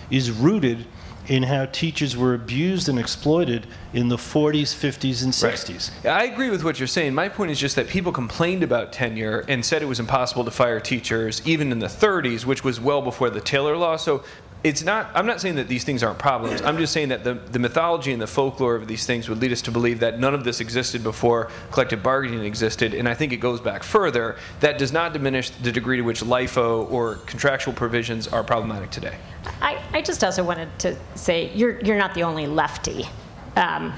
is rooted in how teachers were abused and exploited in the 40s, 50s, and 60s. Right. I agree with what you're saying. My point is just that people complained about tenure and said it was impossible to fire teachers, even in the 30s, which was well before the Taylor Law. So it's not, I'm not saying that these things aren't problems. I'm just saying that the mythology and the folklore of these things would lead us to believe that none of this existed before collective bargaining existed, and I think it goes back further. That does not diminish the degree to which LIFO or contractual provisions are problematic today. I just also wanted to say you're not the only lefty. My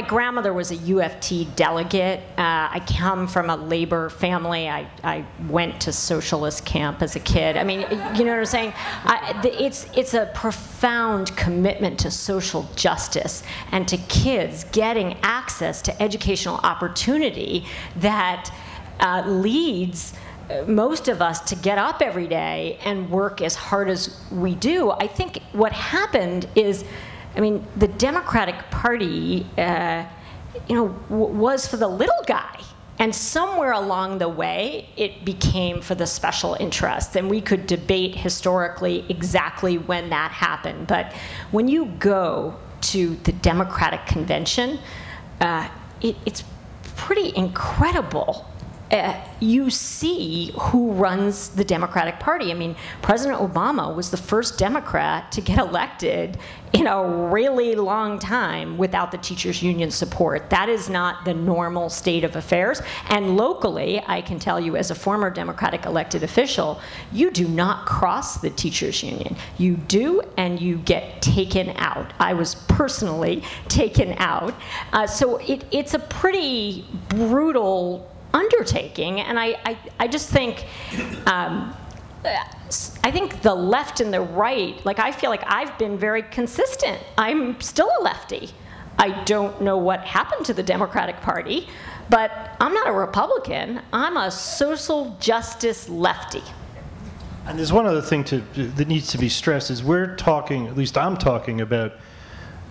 grandmother was a UFT delegate. I come from a labor family. I went to socialist camp as a kid. I mean, you know what I'm saying? It's a profound commitment to social justice and to kids getting access to educational opportunity that leads most of us to get up every day and work as hard as we do. I think what happened is, the Democratic Party, was for the little guy. And somewhere along the way, it became for the special interests. And we could debate historically exactly when that happened. But when you go to the Democratic Convention, it's pretty incredible. You see who runs the Democratic Party. President Obama was the first Democrat to get elected in a really long time without the teachers' union support. That is not the normal state of affairs. And locally, I can tell you as a former Democratic elected official, you do not cross the teachers' union. You do, and you get taken out. I was personally taken out. So it's a pretty brutal undertaking, and I just think I think the left and the right, I feel like I've been very consistent. I'm still a lefty. I don't know what happened to the Democratic Party, but I'm not a Republican. I'm a social justice lefty. And there's one other thing that needs to be stressed is we're talking, at least I'm talking about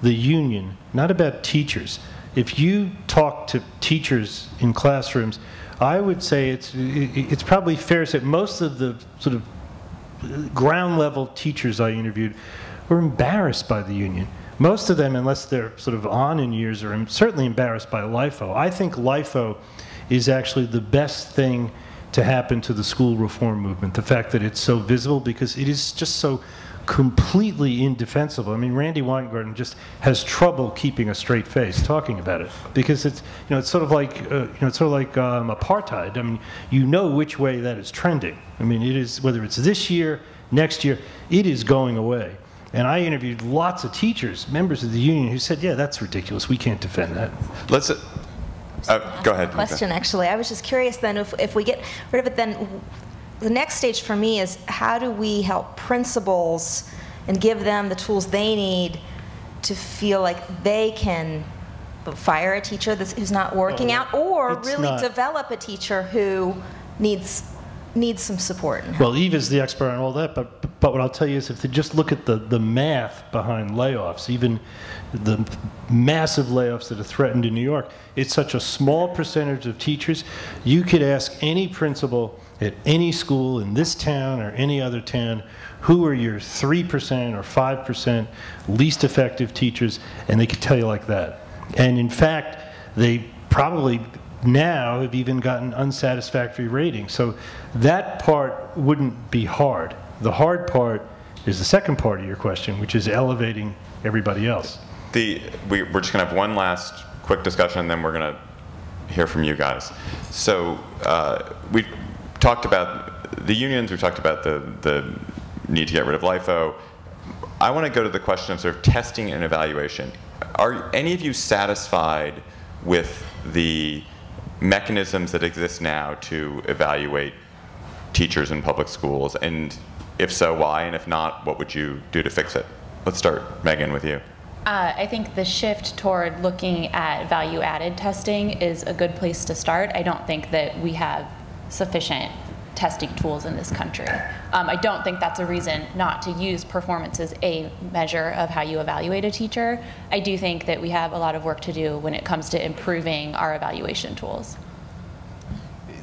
the union, not about teachers. If you talk to teachers in classrooms, I would say it's probably fair to say most of the sort of ground level teachers I interviewed were embarrassed by the union. Most of them, unless they're sort of on in years, are certainly embarrassed by LIFO. I think LIFO is actually the best thing to happen to the school reform movement, the fact that it's so visible, because it is just so completely indefensible. Randy Weingarten just has trouble keeping a straight face talking about it, because it's sort of like apartheid. You know which way that is trending. It is, whether it's this year, next year, it is going away. And I interviewed lots of teachers, members of the union, who said, "Yeah, that's ridiculous. We can't defend that." Let's. Go ahead. Question, actually. I was just curious then, if we get rid of it, then the next stage for me is how do we help principals and give them the tools they need to feel like they can fire a teacher who's not working out, or really develop a teacher who needs some support? Well, Eva's the expert on all that, but what I'll tell you is if they just look at the math behind layoffs, even the massive layoffs that are threatened in New York, it's such a small percentage of teachers. You could ask any principal at any school in this town or any other town, who are your 3% or 5% least effective teachers, and they could tell you like that. And in fact, they probably now have even gotten unsatisfactory ratings. So that part wouldn't be hard. The hard part is the second part of your question, which is elevating everybody else. We're just going to have one last quick discussion, and then we're going to hear from you guys. So we talked about the unions, we talked about the need to get rid of LIFO. I want to go to the question of sort of testing and evaluation. Are any of you satisfied with the mechanisms that exist now to evaluate teachers in public schools? And if so, why? And if not, what would you do to fix it? Let's start, Megan, with you. I think the shift toward looking at value-added testing is a good place to start. I don't think that we have sufficient testing tools in this country. I don't think that's a reason not to use performance as a measure of how you evaluate a teacher. I do think that we have a lot of work to do when it comes to improving our evaluation tools.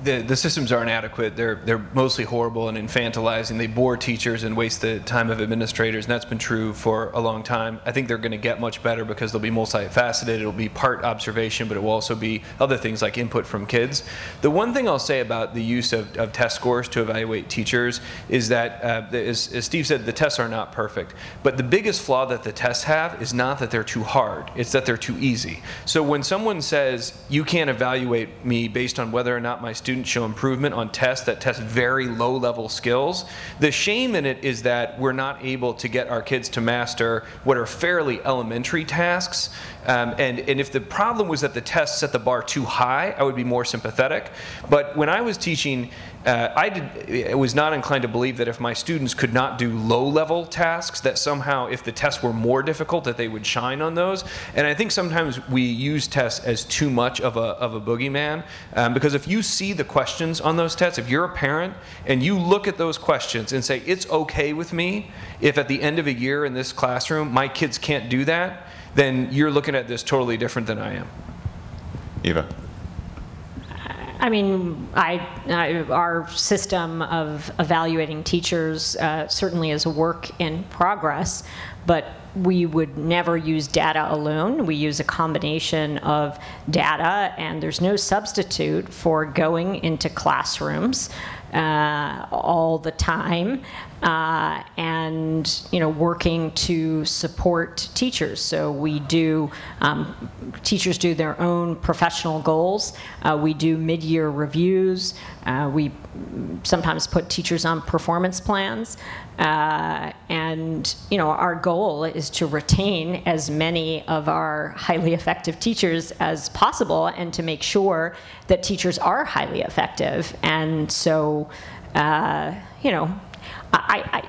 The systems aren't adequate. They're mostly horrible and infantilizing. They bore teachers and waste the time of administrators, and that's been true for a long time. I think they're going to get much better because they'll be multifaceted. It'll be part observation, but it will also be other things like input from kids. The one thing I'll say about the use of test scores to evaluate teachers is that, as Steve said, the tests are not perfect. But the biggest flaw that the tests have is not that they're too hard. It's that they're too easy. So when someone says, you can't evaluate me based on whether or not my students show improvement on tests that test very low-level skills, the shame in it is that we're not able to get our kids to master what are fairly elementary tasks. And if the problem was that the tests set the bar too high, I would be more sympathetic. But when I was teaching, I was not inclined to believe that if my students could not do low-level tasks, that somehow if the tests were more difficult, that they would shine on those. And I think sometimes we use tests as too much of a boogeyman, because if you see the questions on those tests, if you're a parent and you look at those questions and say, it's okay with me if at the end of a year in this classroom my kids can't do that, then you're looking at this totally different than I am. Eva. I mean, our system of evaluating teachers certainly is a work in progress, but we would never use data alone. We use a combination of data, and there's no substitute for going into classrooms all the time and working to support teachers. So we do, teachers do their own professional goals. We do mid-year reviews. We sometimes put teachers on performance plans. And our goal is to retain as many of our highly effective teachers as possible and to make sure that teachers are highly effective. And so,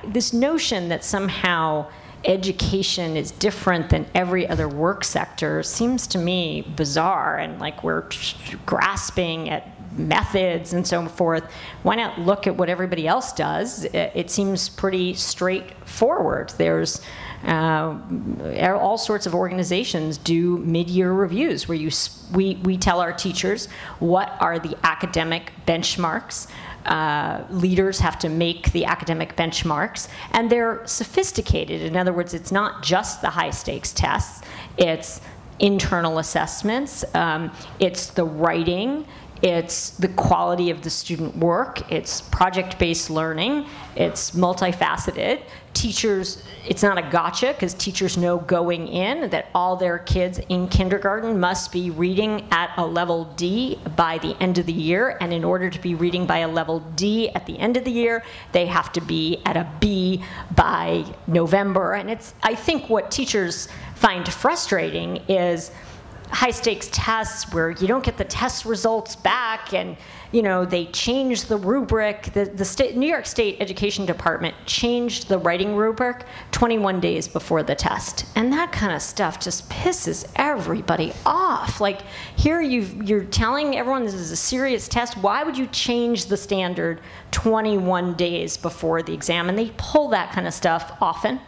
this notion that somehow education is different than every other work sector seems to me bizarre, and like we're grasping at methods and so forth. Why not look at what everybody else does? It seems pretty straightforward. There's all sorts of organizations do mid-year reviews where we tell our teachers what are the academic benchmarks. Leaders have to make the academic benchmarks, and they're sophisticated. In other words, it's not just the high-stakes tests. It's internal assessments. It's the writing. It's the quality of the student work. It's project-based learning. It's multifaceted. Teachers, it's not a gotcha, because teachers know going in that all their kids in kindergarten must be reading at a level D by the end of the year. And in order to be reading by a level D at the end of the year, they have to be at a B by November. And I think what teachers find frustrating is high-stakes tests where you don't get the test results back, and they change the rubric. The New York State Education Department changed the writing rubric 21 days before the test, and that kind of stuff just pisses everybody off. Like, here you're telling everyone this is a serious test. Why would you change the standard 21 days before the exam? And they pull that kind of stuff often.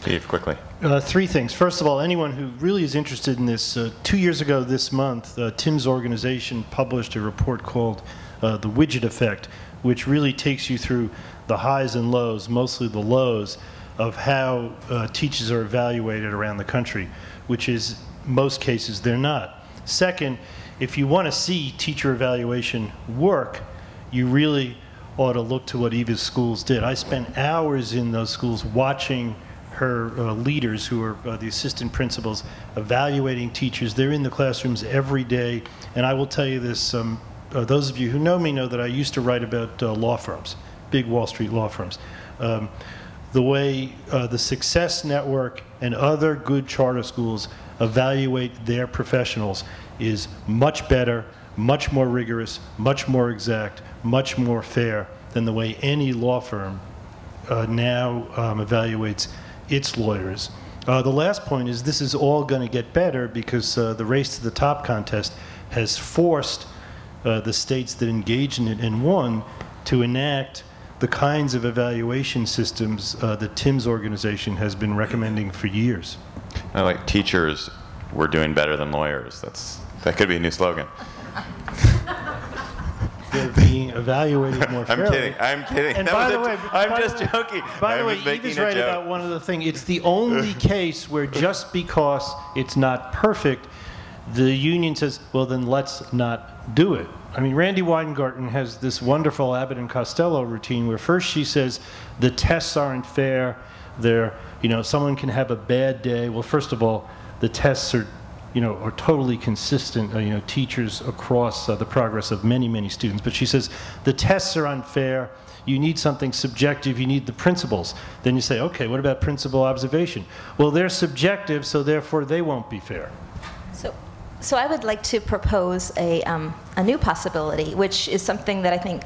Steve, quickly. Three things. First of all, anyone who really is interested in this, 2 years ago this month, Tim's organization published a report called The Widget Effect, which really takes you through the highs and lows, mostly the lows, of how teachers are evaluated around the country, which is, most cases, they're not. Second, if you want to see teacher evaluation work, you really ought to look to what Eva's schools did. I spent hours in those schools watching her leaders, who are the assistant principals, evaluating teachers. They're in the classrooms every day. And I will tell you this, those of you who know me know that I used to write about law firms, big Wall Street law firms. the way the Success Network and other good charter schools evaluate their professionals is much better, much more rigorous, much more exact, much more fair than the way any law firm now evaluates its lawyers. The last point is this is all going to get better because the Race to the Top contest has forced the states that engage in it and won to enact the kinds of evaluation systems that Tim's organization has been recommending for years. I like teachers, we're doing better than lawyers. That could be a new slogan. They're being evaluated more fairly. I'm kidding. And by the way, I'm just joking. By the way, Eva's right about one other thing. It's the only case where just because it's not perfect, the union says, well, then let's not do it. I mean, Randy Weingarten has this wonderful Abbott and Costello routine where first she says the tests aren't fair. They're, someone can have a bad day. Well, first of all, the tests are totally consistent, teachers across the progress of many, many students. But she says, the tests are unfair. You need something subjective. You need the principles. Then you say, okay, what about principal observation? Well, they're subjective, so therefore they won't be fair. So I would like to propose a new possibility, which is something that I think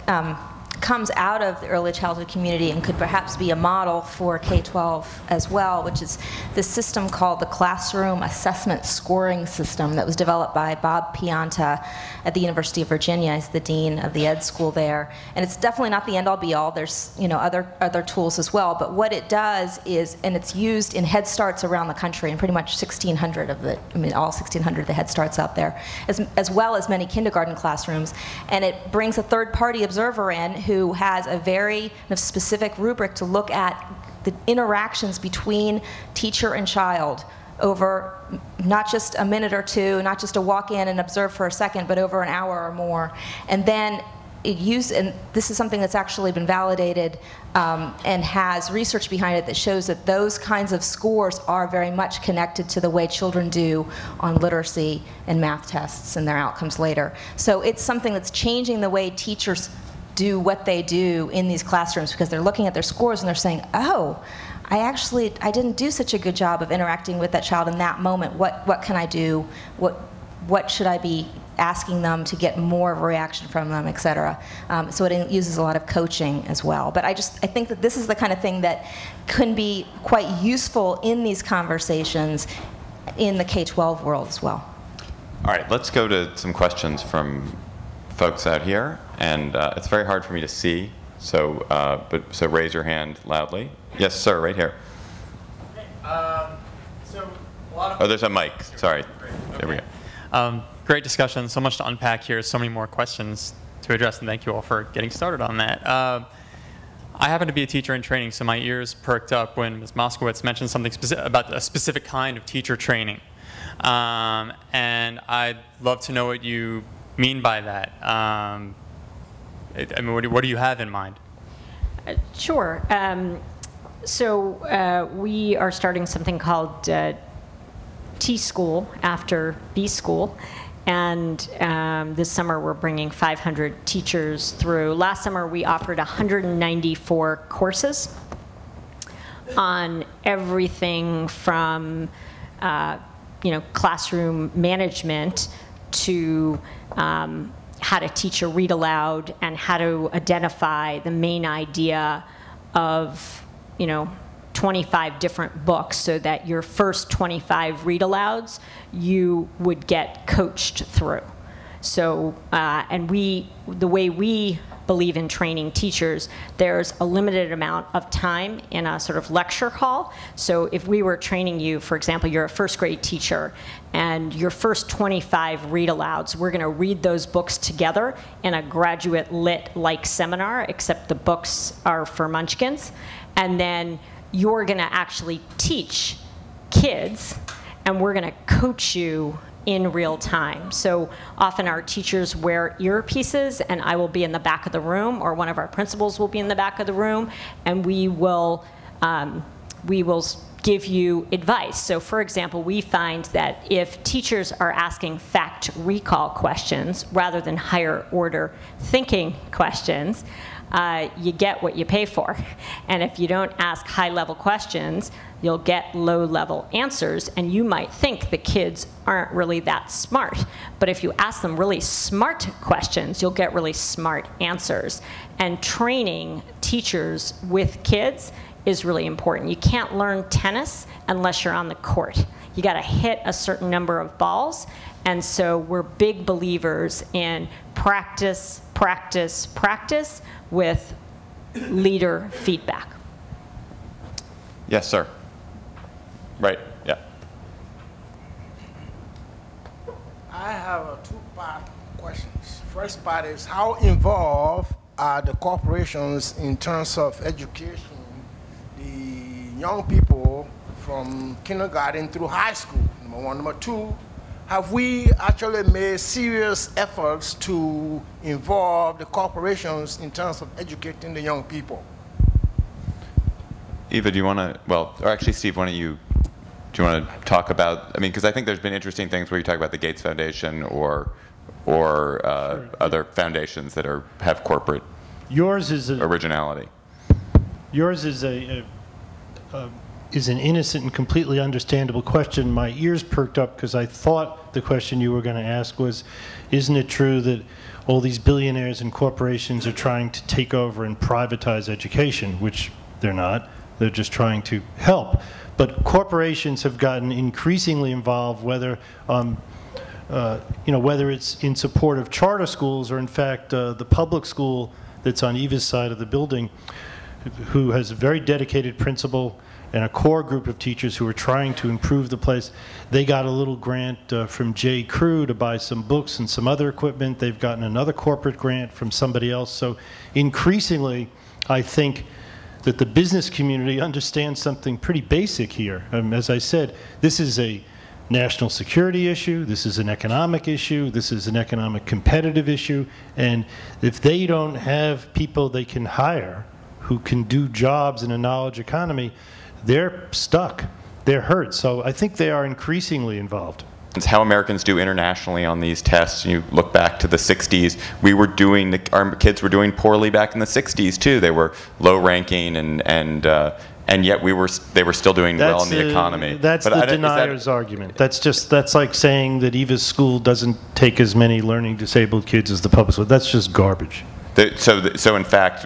comes out of the early childhood community and could perhaps be a model for K-12 as well, which is this system called the Classroom Assessment Scoring System that was developed by Bob Pianta at the University of Virginia. He's the dean of the ed school there. And it's definitely not the end-all be-all. There's other tools as well. But what it does is, and it's used in Head Starts around the country, and pretty much 1,600 of all 1,600 of the Head Starts out there, as well as many kindergarten classrooms. And it brings a third-party observer in who has a very specific rubric to look at the interactions between teacher and child over not just a minute or two, not just a walk in and observe for a second, but over an hour or more. And then and this is something that's actually been validated and has research behind it that shows that those kinds of scores are very much connected to the way children do on literacy and math tests and their outcomes later. So it's something that's changing the way teachers do what they do in these classrooms because they're looking at their scores and they're saying, oh, I didn't do such a good job of interacting with that child in that moment. What can I do? What should I be asking them to get more of a reaction from them, et cetera. So it uses a lot of coaching as well. But I think that this is the kind of thing that can be quite useful in these conversations in the K-12 world as well. All right, let's go to some questions from folks out here. And it's very hard for me to see, so raise your hand loudly. Yes, sir, right here. There's a mic. Sorry. There we go. Great discussion. So much to unpack here. So many more questions to address, and thank you all for getting started on that. I happen to be a teacher in training, so my ears perked up when Ms. Moskowitz mentioned something about a specific kind of teacher training. And I'd love to know what you mean by that. I mean, what do you have in mind? Sure. So we are starting something called T School after B School. And this summer we're bringing 500 teachers through. Last summer we offered 194 courses on everything from classroom management to how to teach a read aloud and how to identify the main idea of 25 different books so that your first 25 read alouds you would get coached through. So and the way we believe in training teachers, there's a limited amount of time in a sort of lecture hall. So if we were training you, for example, you're a first grade teacher and your first 25 read alouds, we're going to read those books together in a graduate lit-like seminar, except the books are for munchkins. And then you're going to actually teach kids, and we're going to coach you in real time. So often our teachers wear earpieces, and I will be in the back of the room, or one of our principals will be in the back of the room, and we will give you advice. So for example, we find that if teachers are asking fact recall questions rather than higher order thinking questions, you get what you pay for. And if you don't ask high-level questions, you'll get low-level answers, and you might think the kids aren't really that smart. But if you ask them really smart questions, you'll get really smart answers. And training teachers with kids is really important. You can't learn tennis unless you're on the court. You got to hit a certain number of balls, and so we're big believers in practice, practice, practice with leader feedback. Yes, sir. Right, yeah. I have two-part questions. First part is, how involved are the corporations in terms of education the young people from kindergarten through high school? Number one. Number two, have we actually made serious efforts to involve the corporations in terms of educating the young people? Eva, do you want to, well, or actually, Steve, why don't you, do you want to talk about, I mean, because I think there's been interesting things where you talk about the Gates Foundation or sure. Other foundations that have corporate originality. Yours is is an innocent and completely understandable question. My ears perked up because I thought the question you were going to ask was, isn't it true that all these billionaires and corporations are trying to take over and privatize education, which they're not. They're just trying to help. But corporations have gotten increasingly involved, whether whether it's in support of charter schools or, in fact, the public school that's on Eva's side of the building, who has a very dedicated principal and a core group of teachers who are trying to improve the place. They got a little grant from J. Crew to buy some books and some other equipment. They've gotten another corporate grant from somebody else. So increasingly, I think that the business community understands something pretty basic here. As I said, this is a national security issue, this is an economic issue, this is an economic competitive issue, and if they don't have people they can hire who can do jobs in a knowledge economy, they're stuck, they're hurt. So I think they are increasingly involved. It's how Americans do internationally on these tests. You look back to the 60s, our kids were doing poorly back in the 60s too. They were low ranking and yet they were still doing well in the economy. That's the denier's argument. That's like saying that Eva's school doesn't take as many learning disabled kids as the public school. That's just garbage. So in fact,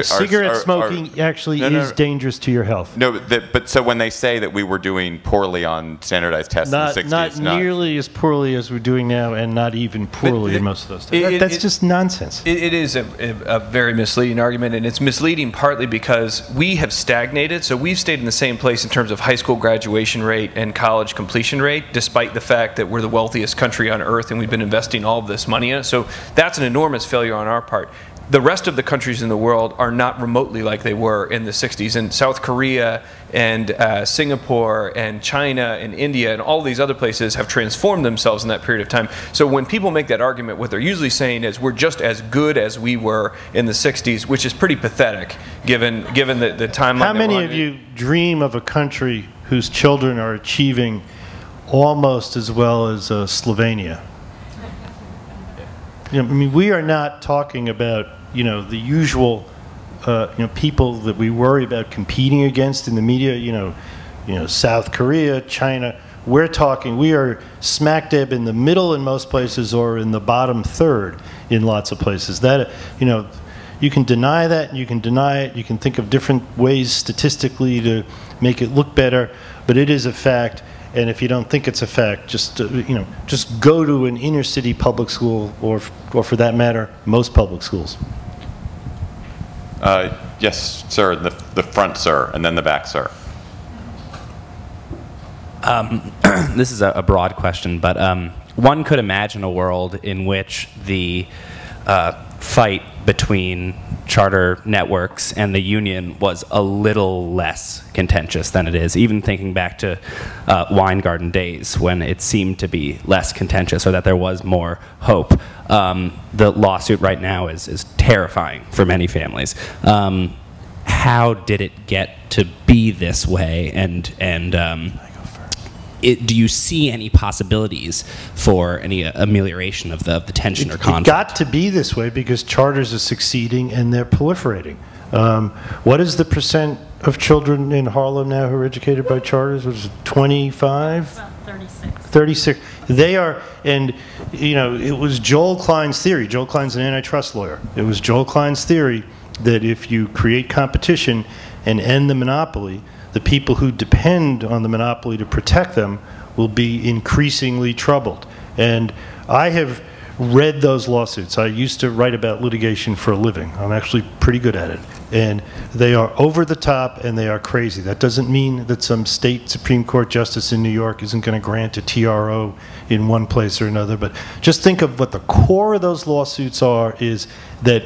cigarette smoking actually is dangerous to your health. No, but so when they say that we were doing poorly on standardized tests in the 60s, not nearly as poorly as we're doing now, and not even poorly in most of those tests. That's just nonsense. It is a very misleading argument, and it's misleading partly because we have stagnated. So we've stayed in the same place in terms of high school graduation rate and college completion rate, despite the fact that we're the wealthiest country on earth and we've been investing all of this money in it. So that's an enormous failure on our part. The rest of the countries in the world are not remotely like they were in the 60s. And South Korea and Singapore and China and India and all these other places have transformed themselves in that period of time. So when people make that argument, what they're usually saying is we're just as good as we were in the 60s, which is pretty pathetic given the timeline. How many of you dream of a country whose children are achieving almost as well as Slovenia? I mean, we are not talking about, the usual, people that we worry about competing against in the media, South Korea, China. We are smack dab in the middle in most places or in the bottom third in lots of places. That, you can deny that and you can deny it. You can think of different ways statistically to make it look better, but it is a fact. And if you don't think it's a fact, just go to an inner city public school, or for that matter, most public schools. Yes, sir. The front, sir, and then the back, sir. This is a broad question, but one could imagine a world in which the fight between charter networks and the union was a little less contentious than it is, even thinking back to Weingarten days when it seemed to be less contentious, or that there was more hope. The lawsuit right now is terrifying for many families. how did it get to be this way, and do you see any possibilities for any amelioration of the tension or conflict? It got to be this way because charters are succeeding and they're proliferating. What is the percent of children in Harlem now who are educated by charters? Was it 25? About 36. 36. They are, and you know, it was Joel Klein's theory. Joel Klein's an antitrust lawyer. It was Joel Klein's theory that if you create competition and end the monopoly, the people who depend on the monopoly to protect them will be increasingly troubled. And I have read those lawsuits. I used to write about litigation for a living. I'm actually pretty good at it. And they are over the top and they are crazy. That doesn't mean that some state Supreme Court justice in New York isn't going to grant a TRO in one place or another. But just think of what the core of those lawsuits are, is that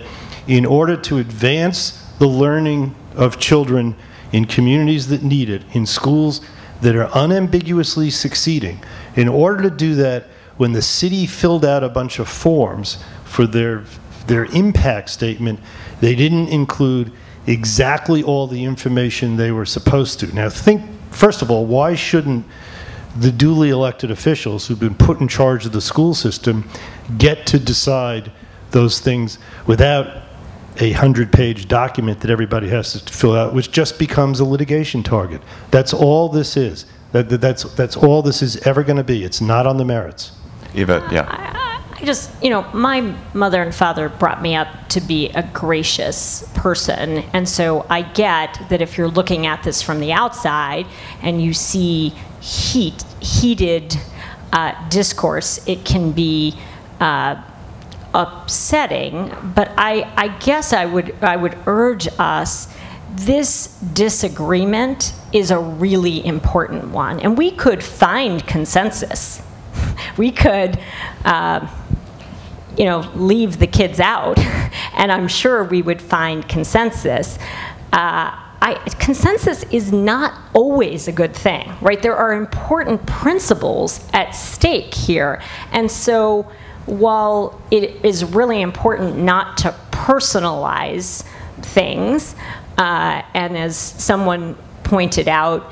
in order to advance the learning of children in communities that need it, in schools that are unambiguously succeeding, in order to do that, when the city filled out a bunch of forms for their impact statement, they didn't include exactly all the information they were supposed to. Now think, first of all, why shouldn't the duly elected officials who've been put in charge of the school system get to decide those things without a 100-page document that everybody has to fill out, which just becomes a litigation target? That's all this is. That's all this is ever going to be. It's not on the merits. Eva, yeah. I just, you know, my mother and father brought me up to be a gracious person. And so I get that if you're looking at this from the outside and you see heated discourse, it can be upsetting. But I guess I would urge us, this disagreement is a really important one. And we could find consensus. We could, you know, leave the kids out, and I'm sure we would find consensus. Consensus is not always a good thing, right? There are important principles at stake here. And so while it is really important not to personalize things, and as someone pointed out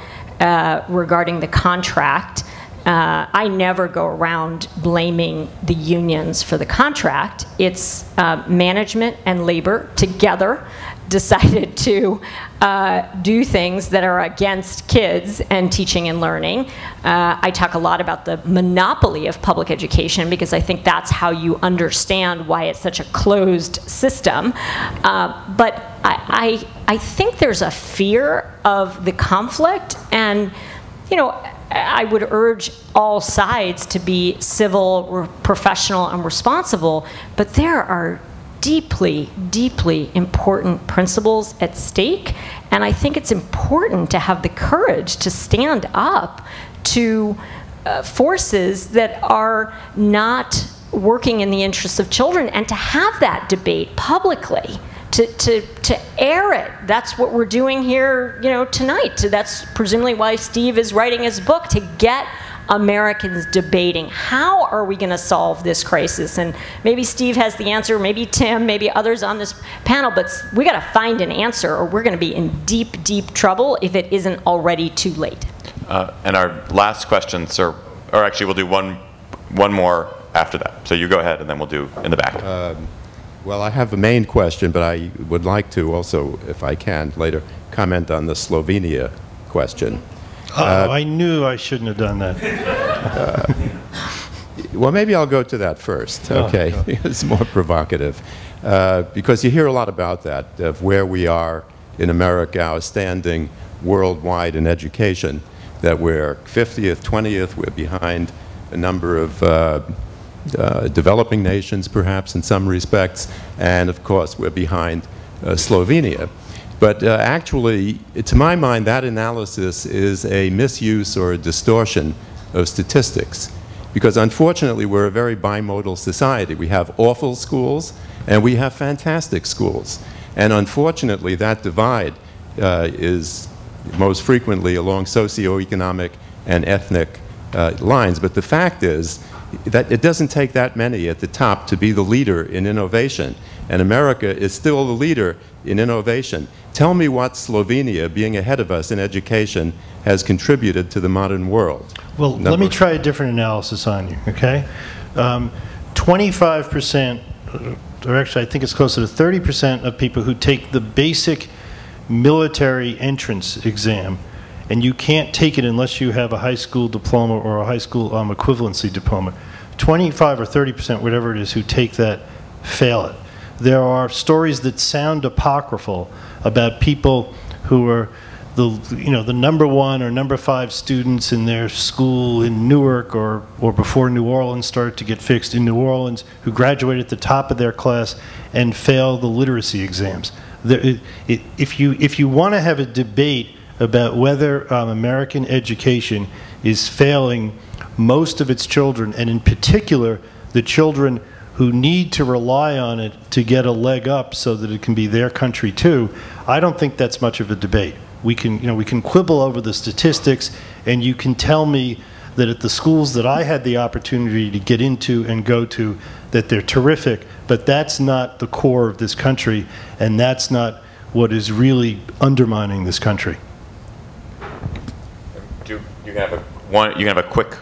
regarding the contract, I never go around blaming the unions for the contract. It's management and labor together decided to do things that are against kids and teaching and learning. I talk a lot about the monopoly of public education because I think that's how you understand why it's such a closed system. But I think there's a fear of the conflict, and you know, I would urge all sides to be civil, professional, and responsible, but there are deeply, deeply important principles at stake, and I think it's important to have the courage to stand up to forces that are not working in the interests of children, and to have that debate publicly. To air it. That's what we're doing here, you know, tonight. That's presumably why Steve is writing his book, to get Americans debating. How are we going to solve this crisis? And maybe Steve has the answer, maybe Tim, maybe others on this panel, but we got to find an answer, or we're going to be in deep, deep trouble if it isn't already too late. And our last question, sir, or actually we'll do one more after that. So you go ahead, and then we'll do in the back. Well, I have a main question, but I would like to also, if I can, later comment on the Slovenia question. I knew I shouldn't have done that. Well, maybe I'll go to that first, okay? It's more provocative. Because you hear a lot about that, of where we are in America, our standing worldwide in education, that we're 50th, 20th, we're behind a number of developing nations, perhaps, in some respects, and of course we're behind Slovenia. But actually, to my mind, that analysis is a misuse or a distortion of statistics, because unfortunately we're a very bimodal society. We have awful schools and we have fantastic schools, and unfortunately that divide is most frequently along socioeconomic and ethnic lines. But the fact is that it doesn't take that many at the top to be the leader in innovation. and America is still the leader in innovation. Tell me what Slovenia, being ahead of us in education, has contributed to the modern world. Well, let me try a different analysis on you, okay? 25%, or actually I think it's closer to 30% of people who take the basic military entrance exam, and you can't take it unless you have a high school diploma or a high school equivalency diploma. 25 or 30%, whatever it is, who take that fail it. There are stories that sound apocryphal about people who are the #1 or #5 students in their school in Newark or before New Orleans started to get fixed in New Orleans, who graduated at the top of their class and failed the literacy exams. If you want to have a debate about whether American education is failing most of its children, and in particular the children who need to rely on it to get a leg up so that it can be their country too, I don't think that's much of a debate. We can quibble over the statistics, and you can tell me that at the schools that I had the opportunity to get into and go to, that they're terrific, but that's not the core of this country, and that's not what is really undermining this country. You can have a quick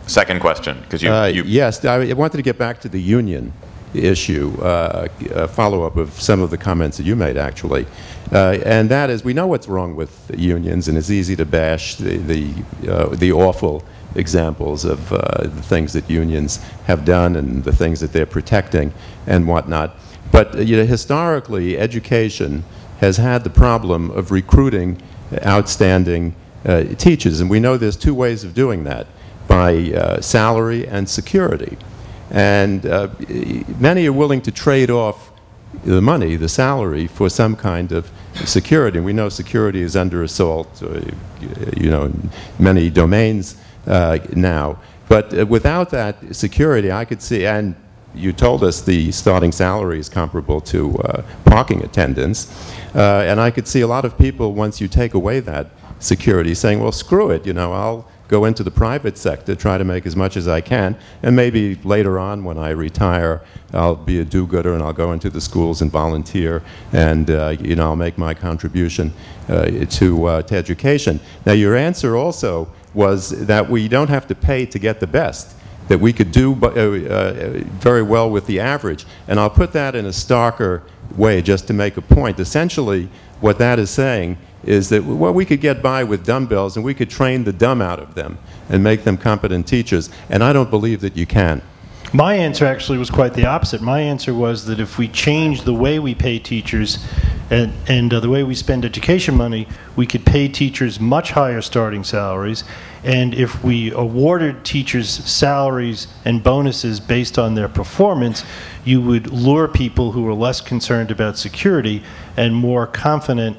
second question, because yes, I wanted to get back to the union issue, a follow-up of some of the comments that you made, actually. And that is, we know what's wrong with unions, and it's easy to bash the awful examples of the things that unions have done and the things that they're protecting and whatnot. But historically, education has had the problem of recruiting outstanding teachers, and we know there's two ways of doing that, by salary and security. And many are willing to trade off the money, the salary, for some kind of security. And we know security is under assault, in many domains now. But without that security, I could see, and you told us the starting salary is comparable to parking attendants, and I could see a lot of people, once you take away that security, saying, well, screw it, I'll go into the private sector, try to make as much as I can, and maybe later on when I retire, I'll be a do-gooder and I'll go into the schools and volunteer, and I'll make my contribution to education. Now, your answer also was that we don't have to pay to get the best, that we could do very well with the average. And I'll put that in a starker way just to make a point. Essentially, what that is saying is that, well, we could get by with dumbbells and we could train the dumb out of them and make them competent teachers, and I don't believe that you can. My answer actually was quite the opposite. My answer was that if we change the way we pay teachers and the way we spend education money, we could pay teachers much higher starting salaries, and if we awarded teachers salaries and bonuses based on their performance, you would lure people who are less concerned about security and more confident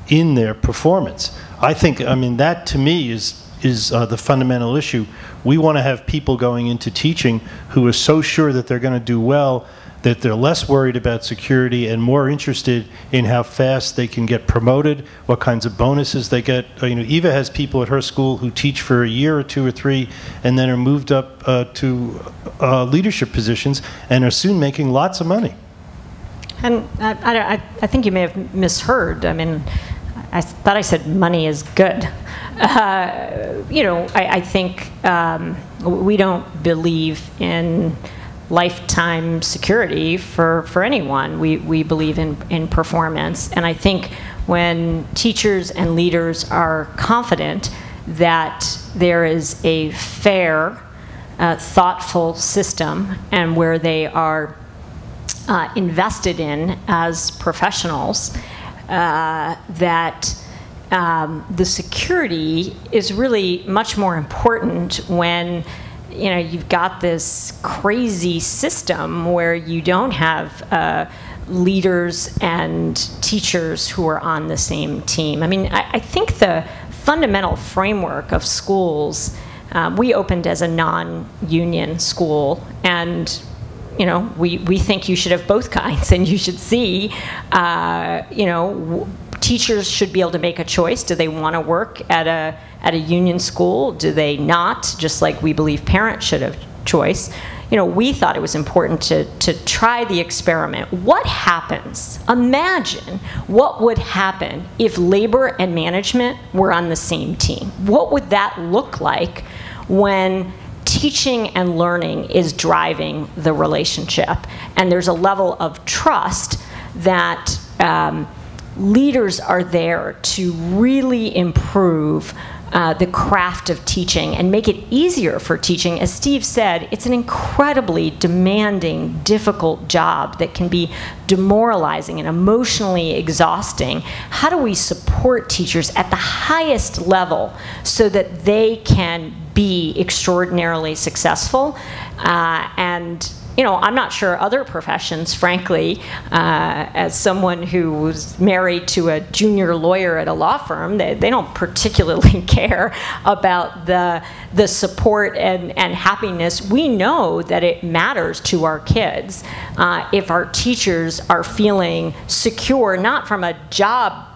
in their performance. That to me is the fundamental issue. We want to have people going into teaching who are so sure that they're going to do well, that they're less worried about security and more interested in how fast they can get promoted, what kinds of bonuses they get. Eva has people at her school who teach for a year or 2 or 3 and then are moved up to leadership positions and are soon making lots of money. And I think you may have misheard. I thought I said money is good. I think we don't believe in lifetime security for anyone. We believe in performance. And I think when teachers and leaders are confident that there is a fair, thoughtful system, and where they are invested in as professionals, that the security is really much more important when you've got this crazy system where you don't have leaders and teachers who are on the same team. I think the fundamental framework of schools, we opened as a non-union school, and we think you should have both kinds, and you should see, teachers should be able to make a choice. Do they want to work at a union school? Do they not? Just like we believe parents should have choice. we thought it was important to try the experiment. What happens? Imagine what would happen if labor and management were on the same team. What would that look like when teaching and learning is driving the relationship, and there's a level of trust that leaders are there to really improve the craft of teaching and make it easier for teaching. As Steve said, it's an incredibly demanding, difficult job that can be demoralizing and emotionally exhausting. How do we support teachers at the highest level so that they can be extraordinarily successful? And I'm not sure other professions, frankly, as someone who was married to a junior lawyer at a law firm, they don't particularly care about the support and happiness. We know that it matters to our kids if our teachers are feeling secure, not from a job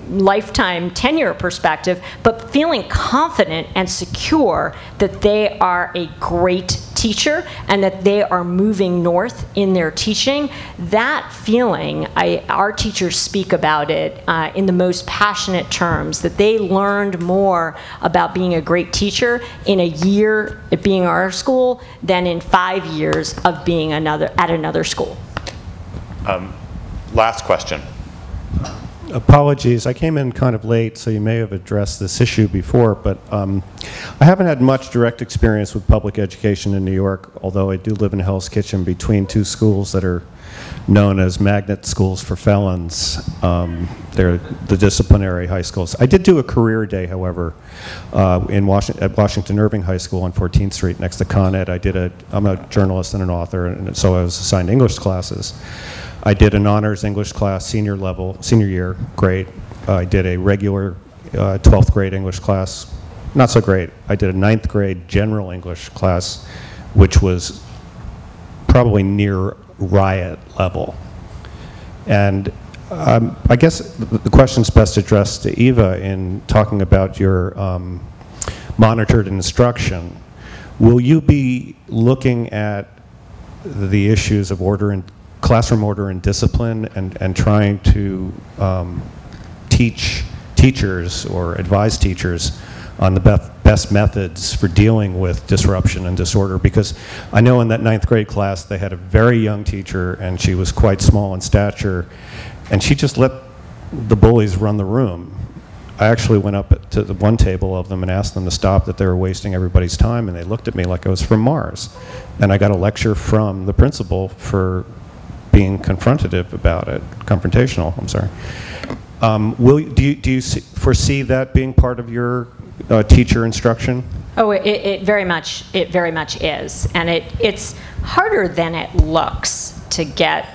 lifetime tenure perspective, but feeling confident and secure that they are a great teacher and that they are moving north in their teaching. That feeling, our teachers speak about it in the most passionate terms, that they learned more about being a great teacher in a year at being our school than in 5 years of being at another school. Last question. Apologies, I came in kind of late, so you may have addressed this issue before, but I haven't had much direct experience with public education in New York, although I do live in Hell's Kitchen between two schools that are known as magnet schools for felons. They're the disciplinary high schools. I did do a career day, however, at Washington Irving High School on 14th Street next to Con Ed. I'm a journalist and an author, and so I was assigned English classes. I did an honors English class senior year, great. I did a regular 12th grade English class, not so great. I did a 9th grade general English class, which was probably near riot level. And I guess the question's best addressed to Eva in talking about your monitored instruction. Will you be looking at the issues of classroom order and discipline and trying to teach teachers or advise teachers on the best methods for dealing with disruption and disorder? Because I know in that 9th grade class they had a very young teacher and she was quite small in stature and she just let the bullies run the room. I actually went up to the one table of them and asked them to stop, that they were wasting everybody's time, and they looked at me like I was from Mars. And I got a lecture from the principal for being confrontational about it, I'm sorry. Do you foresee that being part of your teacher instruction? Oh, it very much is, and it's harder than it looks to get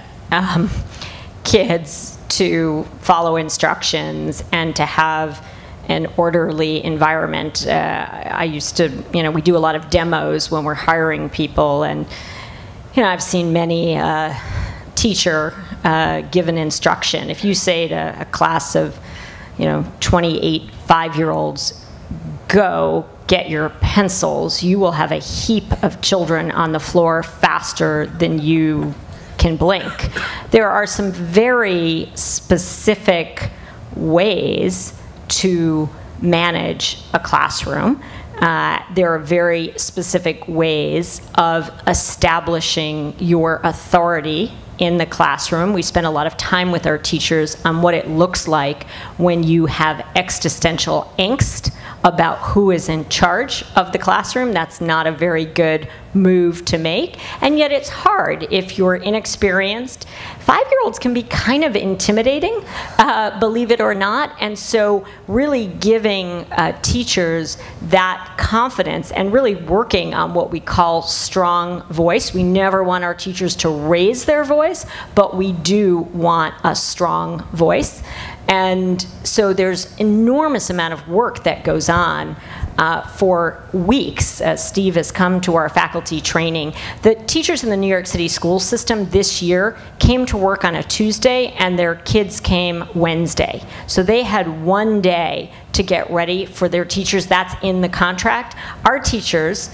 kids to follow instructions and to have an orderly environment. I used to, we do a lot of demos when we're hiring people, and I've seen many teacher given instruction. If you say to a class of 28 5-year-olds, go get your pencils, you will have a heap of children on the floor faster than you can blink. There are some very specific ways to manage a classroom. There are very specific ways of establishing your authority in the classroom. We spend a lot of time with our teachers on what it looks like when you have existential angst about who is in charge of the classroom. That's not a very good move to make, and yet it's hard if you're inexperienced. 5-year-olds can be kind of intimidating, believe it or not, and so really giving teachers that confidence and really working on what we call strong voice. We never want our teachers to raise their voice, but we do want a strong voice. And so there's enormous amount of work that goes on for weeks. Steve has come to our faculty training. The teachers in the New York City school system this year came to work on a Tuesday and their kids came Wednesday. So they had one day to get ready for their teachers. That's in the contract. Our teachers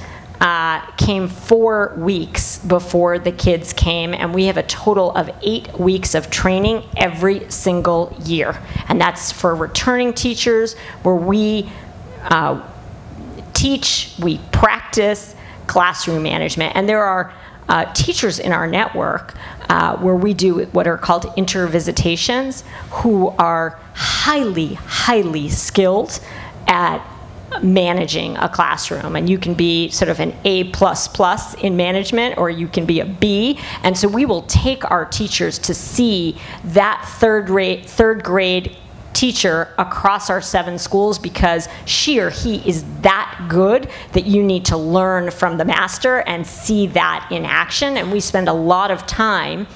came 4 weeks before the kids came, and we have a total of 8 weeks of training every single year. And that's for returning teachers, where we teach, we practice classroom management. And there are teachers in our network where we do what are called intervisitations, who are highly, highly skilled at managing a classroom. And you can be sort of an A++ in management, or you can be a B. And so we will take our teachers to see that third grade teacher across our 7 schools, because she or he is that good that you need to learn from the master and see that in action. And we spend a lot of time,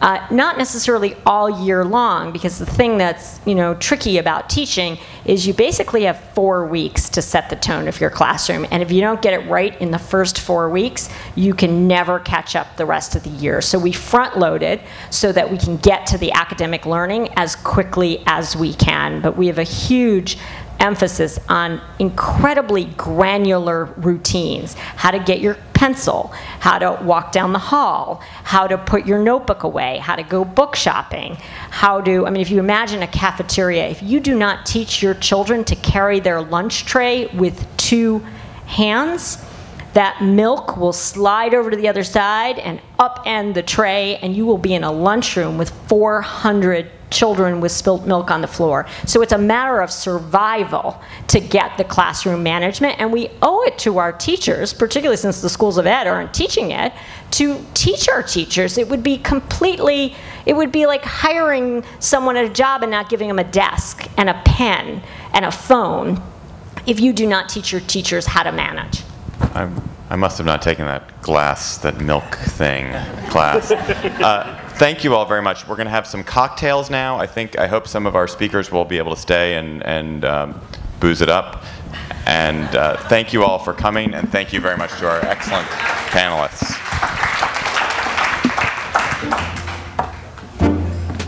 not necessarily all year long, because the thing that's tricky about teaching is you basically have 4 weeks to set the tone of your classroom, and if you don't get it right in the first 4 weeks, you can never catch up the rest of the year. So we front load it so that we can get to the academic learning as quickly as we can. But we have a huge emphasis on incredibly granular routines: how to get your pencil, how to walk down the hall, how to put your notebook away, how to go book shopping, if you imagine a cafeteria, if you do not teach your children to carry their lunch tray with 2 hands, that milk will slide over to the other side and upend the tray, and you will be in a lunchroom with 400 children with spilt milk on the floor. So it's a matter of survival to get the classroom management, and we owe it to our teachers, particularly since the schools of ed aren't teaching it, to teach our teachers. It would be like hiring someone at a job and not giving them a desk and a pen and a phone if you do not teach your teachers how to manage. I must have not taken that milk thing class. Thank you all very much. We're going to have some cocktails now. I hope some of our speakers will be able to stay and booze it up. And thank you all for coming, and thank you very much to our excellent panelists.